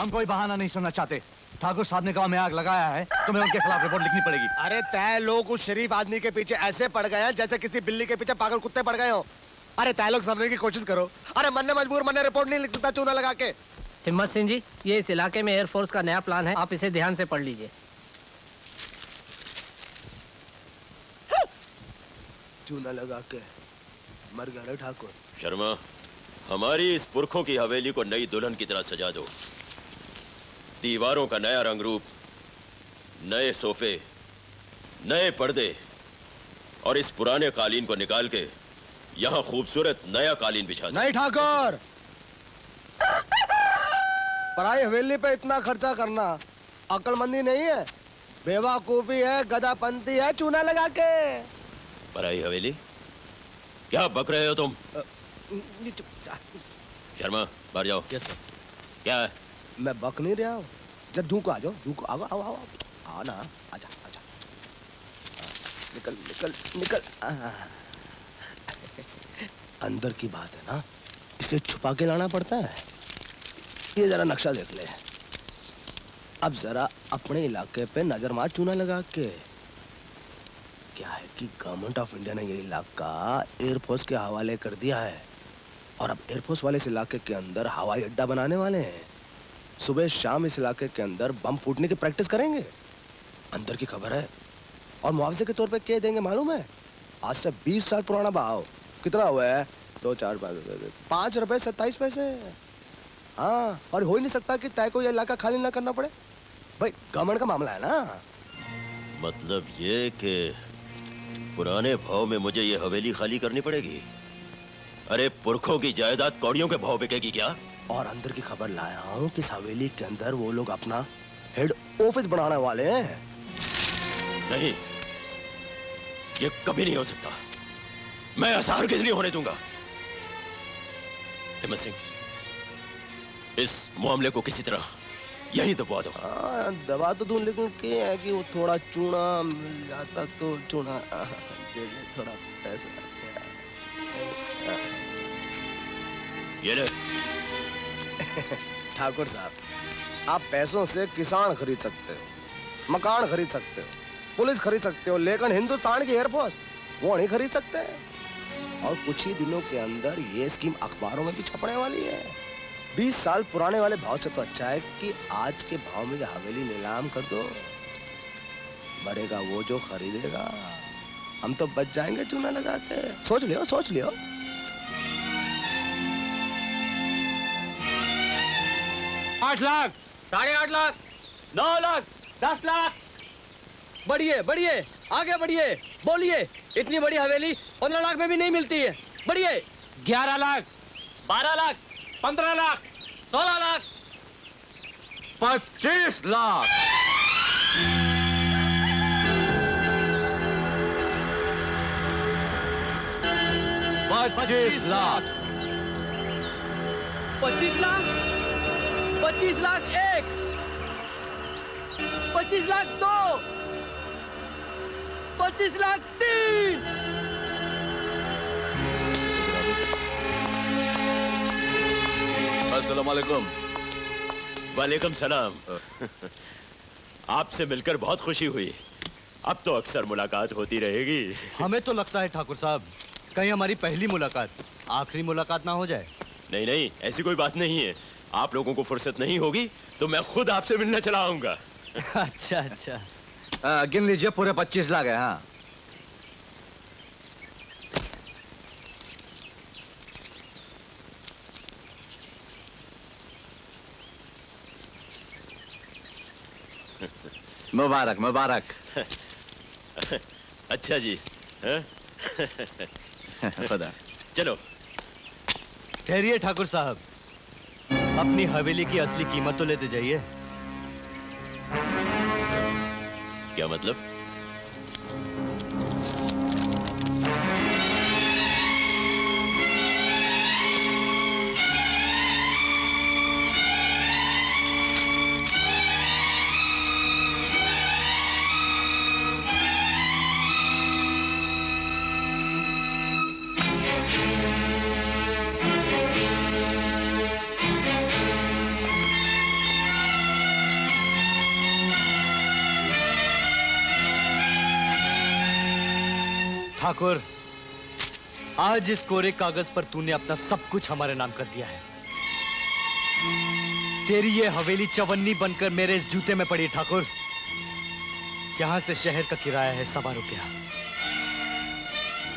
हम कोई बहाना नहीं सुनना चाहते। ठाकुर साहब ने गांव में आग लगाया है, तुम्हें उनके खिलाफ रिपोर्ट लिखनी पड़ेगी। अरे तय लोग उस शरीफ आदमी के पीछे ऐसे पड़ गए हैं जैसे किसी बिल्ली के पीछे पागल कुत्ते पड़ गए हो। अरे तय लोग समझने की कोशिश करो। अरे मन्ने मजबूर, मन्ने रिपोर्ट नहीं लिख सकता चूना लगा के। हिम्मत सिंह जी, ये इस इलाके में एयरफोर्स का नया प्लान है, आप इसे ध्यान से पढ़ लीजिए। चूना लगा के मर गया रे ठाकुर। शर्मा, हमारी इस पुरखों की हवेली को नई दुल्हन की तरह सजा दो। दीवारों का नया रंग रूप, नए सोफे, नए पर्दे और इस पुराने कालीन को निकाल के यहाँ खूबसूरत नया कालीन बिछा दो। नहीं ठाकुर, पराई हवेली पे इतना खर्चा करना अक्लमंदी नहीं है, बेवकूफी है, गधापंती है चूना लगा के। पराई हवेली? क्या बक रहे हो तुम? शर्मा, बाहर जाओ। क्या है? मैं बक नहीं रहा हूँ। जब ढूंढो आ जाओ, ढूंढो आओ आओ आओ आओ ना, आजा आजा, निकल निकल निकल। अंदर की बात है ना, इसलिए छुपा के लाना पड़ता है। ये जरा नक्शा देख ले। अब जरा अपने इलाके पे नजर मार चूना लगा के। क्या है कि गवर्नमेंट ऑफ इंडिया ने ये इलाका एयरफोर्स के हवाले कर दिया है और अब एयरफोर्स वाले इस इलाके के अंदर हवाई अड्डा बनाने वाले हैं। सुबह शाम इस इलाके के अंदर बम फूटने की प्रैक्टिस करेंगे। अंदर की खबर है। और मुआवजे के तौर पे क्या देंगे मालूम है? आज से 20 साल पुराना भाव। कितना हुआ है? 2 4 5 रुपए 27 पैसे। हाँ, और हो ही नहीं सकता कि तय को ये इलाका खाली ना करना पड़े। भाई गवर्नमेंट का मामला है ना। मतलब ये कि पुराने भाव में मुझे ये हवेली खाली करनी पड़ेगी? अरे पुरखों की जायदाद कौड़ियों के भाव बिकेगी क्या? और अंदर की खबर लाया हूँ कि इस हवेली के अंदर वो लोग अपना हेड ऑफिस बनाने वाले हैं। नहीं, ये कभी नहीं हो सकता। मैं ऐसा हरगिज़ नहीं होने दूंगा। हिम्मत सिंह, इस मामले को किसी तरह यहीं दबा दो। हाँ, दबा तो दूं, लेकिन क्या है कि वो थोड़ा चूना मिल जाता तो चूना दे दे, थोड़ा पैसा। ये ले। ठाकुर साहब, आप पैसों से किसान खरीद सकते हो, मकान खरीद सकते हो, पुलिस खरीद सकते हो, लेकिन हिंदुस्तान की एयरफोर्स वो नहीं खरीद सकते। और कुछ ही दिनों के अंदर ये स्कीम अखबारों में भी छपने वाली है। 20 साल पुराने वाले भाव से तो अच्छा है कि आज के भाव में हवेली नीलाम कर दो। मरेगा वो जो खरीदेगा, हम तो बच जाएंगे चूना लगा के। सोच लियो, सोच लियो। 8 लाख, 8.5 लाख, 9 लाख, 10 लाख। बढ़िए बढ़िए, आगे बढ़िए, बोलिए। इतनी बड़ी हवेली 15 लाख में भी नहीं मिलती है। बढ़िए। 11 लाख, 12 लाख, 15 लाख, 16 लाख, 25 लाख। 25 लाख, 25 लाख, 25 लाख 1, 25 लाख 2, 25 लाख 3। अस्सलाम वालेकुम। वालेकुम सलाम। आपसे मिलकर बहुत खुशी हुई। अब तो अक्सर मुलाकात होती रहेगी। हमें तो लगता है ठाकुर साहब, कहीं हमारी पहली मुलाकात आखिरी मुलाकात ना हो जाए। नहीं नहीं, ऐसी कोई बात नहीं है। आप लोगों को फुर्सत नहीं होगी तो मैं खुद आपसे मिलने चला आऊंगा। अच्छा अच्छा। गिन लीजिए, पूरे 25 लाख है। हाँ, मुबारक मुबारक। अच्छा जी। खुदा। चलो। ठहरिए ठाकुर साहब, अपनी हवेली की असली कीमत तो लेते जाइए। क्या मतलब? ठाकुर, आज इस कोरे कागज पर तूने अपना सब कुछ हमारे नाम कर दिया है। तेरी ये हवेली चवन्नी बनकर मेरे इस जूते में पड़ी ठाकुर। यहां से शहर का किराया है 1.25 रुपया,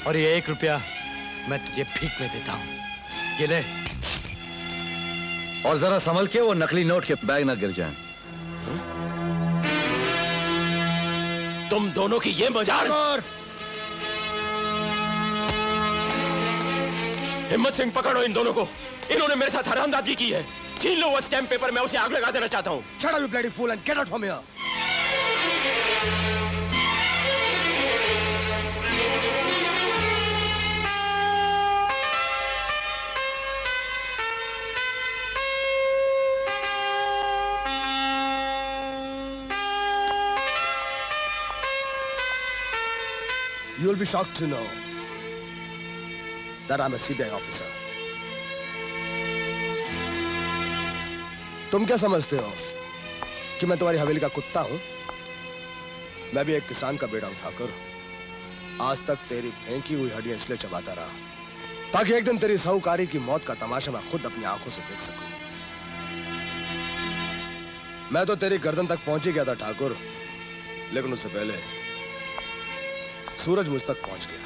और ये 1 रुपया मैं तुझे भीख में देता हूं। ये ले। और जरा संभल के वो नकली नोट के बैग ना गिर जाएं। तुम दोनों की ये मजाल। हिम्मत सिंह, पकड़ो इन दोनों को। इन्होंने मेरे साथ हरामजादी की है। छीन लो वो स्टैम्प पेपर, मैं उसे आग लगा देना चाहता हूं। Shut up, you bloody fool, and get out from here. You'll be shocked to know that I'm a CBI officer. तुम क्या समझते हो कि मैं तुम्हारी हवेली का कुत्ता हूं? मैं भी एक किसान का बेटा हूं ठाकुर। आज तक तेरी फेंकी हुई हड्डियां इसलिए चबाता रहा ताकि एक दिन तेरी साहूकारी की मौत का तमाशा मैं खुद अपनी आंखों से देख सकूं। मैं तो तेरी गर्दन तक पहुंच ही गया था ठाकुर, लेकिन उससे पहले सूरज मुझ तक पहुंच गया।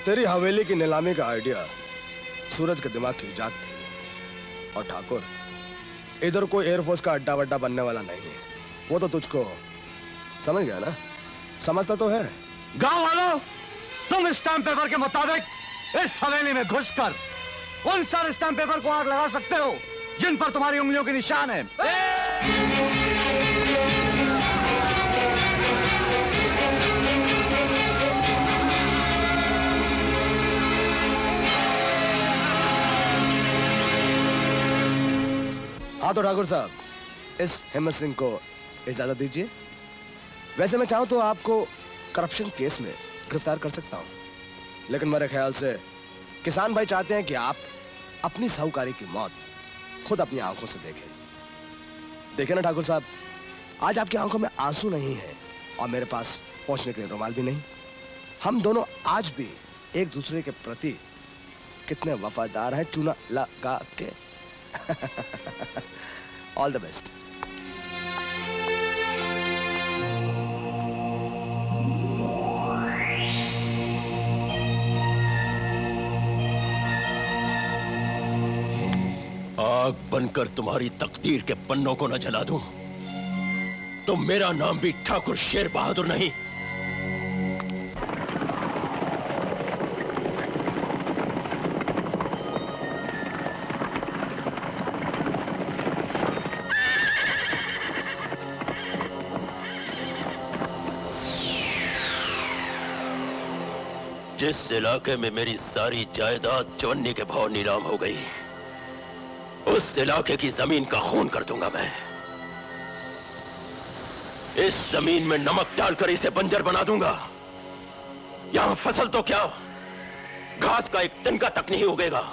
तेरी हवेली की नीलामी का आइडिया सूरज के दिमाग की इजाद थी। और ठाकुर, इधर कोई एयरफोर्स का अड्डा वड्डा बनने वाला नहीं है। वो तो तुझको समझ गया ना? समझता तो है। गांव वालों, तुम स्टैम्प पेपर के मुताबिक इस हवेली में घुसकर उन सारे स्टैम्प पेपर को आग लगा सकते हो जिन पर तुम्हारी उंगलियों के निशान है। हाँ तो ठाकुर साहब, इस हिम्मत सिंह को इजाजत दीजिए। वैसे मैं चाहूं तो आपको करप्शन केस में गिरफ्तार कर सकता हूं, लेकिन मेरे ख्याल से किसान भाई चाहते हैं कि आप अपनी साहूकारी की मौत खुद अपनी आंखों से देखें। देखें ना ठाकुर साहब, आज आपकी आंखों में आंसू नहीं है और मेरे पास पहुंचने के लिए रुमाल भी नहीं। हम दोनों आज भी एक दूसरे के प्रति कितने वफादार हैं, चूना लगा के। All the best. आग बनकर तुम्हारी तकदीर के पन्नों को न जला दूं तो मेरा नाम भी ठाकुर शेर बहादुर नहीं। जिस इलाके में मेरी सारी जायदाद चवन्नी के भाव नीलाम हो गई, उस इलाके की जमीन का खून कर दूंगा मैं। इस जमीन में नमक डालकर इसे बंजर बना दूंगा। यहां फसल तो क्या, घास का एक तिनका तक नहीं उगेगा।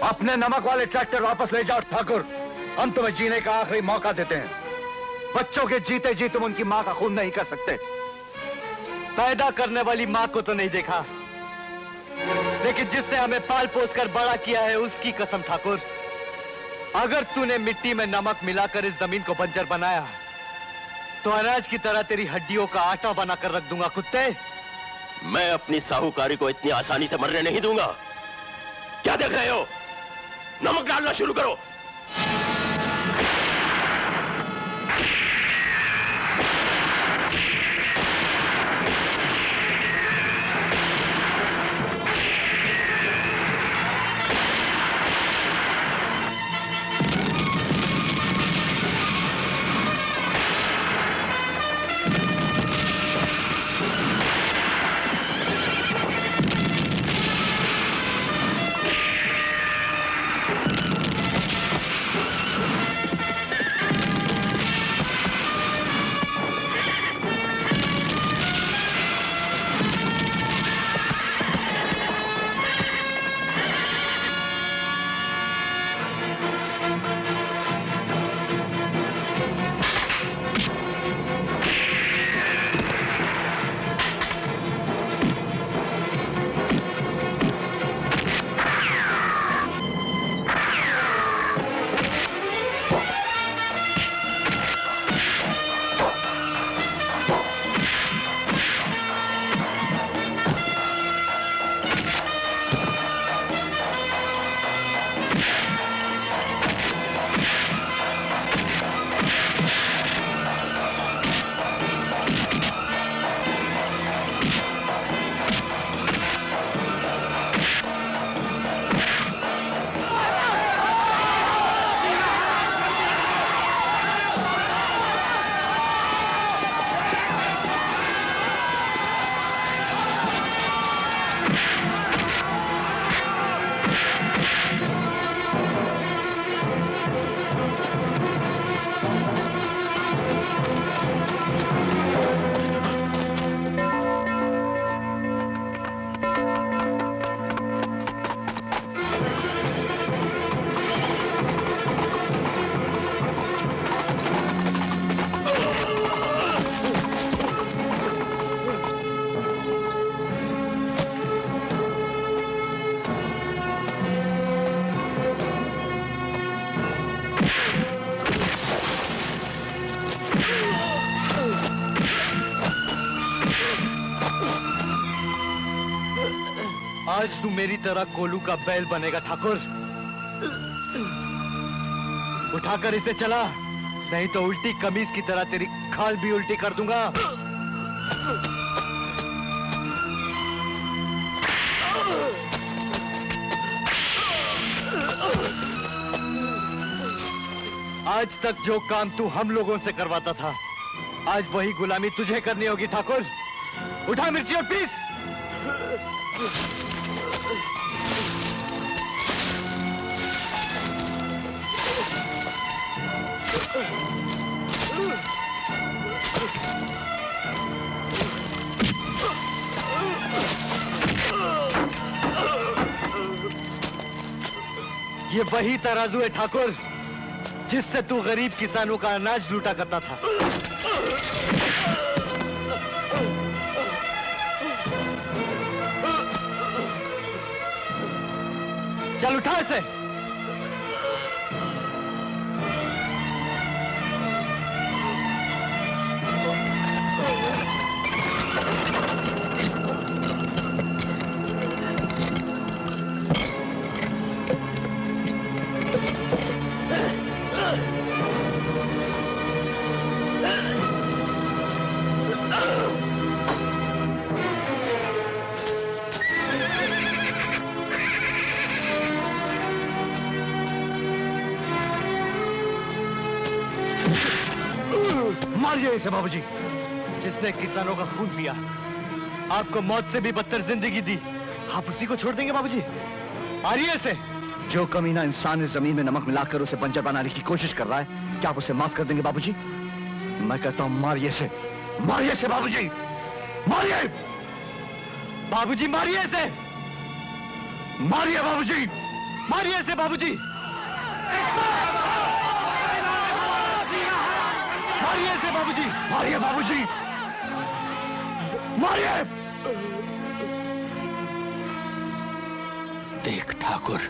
अपने नमक वाले ट्रैक्टर वापस ले जाओ ठाकुर। हम तुम्हें जीने का आखिरी मौका देते हैं। बच्चों के जीते जी तुम उनकी मां का खून नहीं कर सकते। पैदा करने वाली मां को तो नहीं देखा, लेकिन जिसने हमें पाल पोस कर बड़ा किया है उसकी कसम ठाकुर, अगर तूने मिट्टी में नमक मिलाकर इस जमीन को बंजर बनाया तो अनाज की तरह तेरी हड्डियों का आटा बनाकर रख दूंगा कुत्ते। मैं अपनी साहूकारी को इतनी आसानी से मरने नहीं दूंगा। क्या देख रहे हो? नमक डालना शुरू करो। आज तू मेरी तरह कोलू का बैल बनेगा ठाकुर। उठाकर इसे चला, नहीं तो उल्टी कमीज की तरह तेरी खाल भी उल्टी कर दूंगा। आज तक जो काम तू हम लोगों से करवाता था, आज वही गुलामी तुझे करनी होगी ठाकुर। उठा मिर्ची और पीस। ये वही तराजू है ठाकुर, जिससे तू गरीब किसानों का अनाज लूटा करता था। चल उठा इसे। मारिए इसे बाबूजी। जिसने किसानों का खून पिया, आपको मौत से भी बदतर जिंदगी दी, आप उसी को छोड़ देंगे बाबूजी? मारिए इसे। जो कमीना इंसान इस जमीन में नमक मिलाकर उसे बंजर बनाने की कोशिश कर रहा है, क्या आप उसे माफ कर देंगे बाबूजी? मैं कहता हूं मारिए इसे, मारिए इसे बाबूजी, मारिए। बाबूजी मारिए इसे, मारिए बाबूजी, मारिए इसे बाबूजी, मारिए इसे बाबूजी, मारिए बाबूजी, मारिए। देख ठाकुर,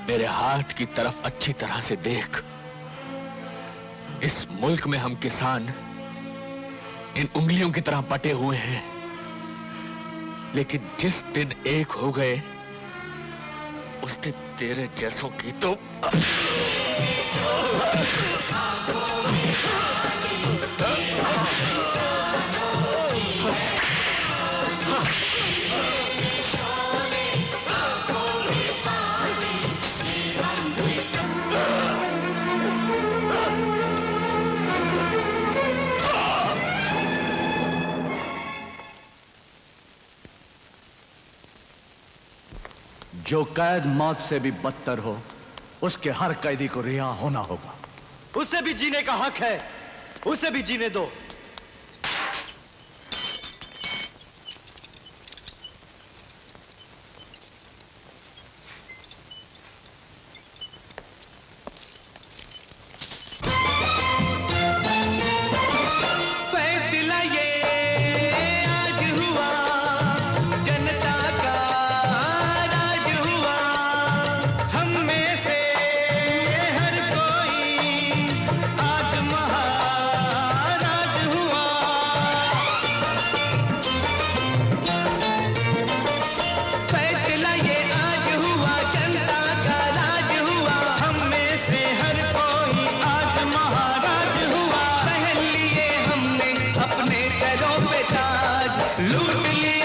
मेरे हाथ की तरफ अच्छी तरह से देख। इस मुल्क में हम किसान इन उंगलियों की तरह बटे हुए हैं, लेकिन जिस दिन एक हो गए, उस दिन तेरे जैसों की तो जो कैद मौत से भी बदतर हो, उसके हर कैदी को रिहा होना होगा। उसे भी जीने का हक है, उसे भी जीने दो। फैसला ये आज हुआ, जनता का राज हुआ। हम में से हर कोई आज महाराज हुआ। फैसला ये आज हुआ, जनता का राज हुआ। हम में से हर कोई आज महाराज हुआ। पहन लिए हमने अपने सरों पे ताज, लूट लिए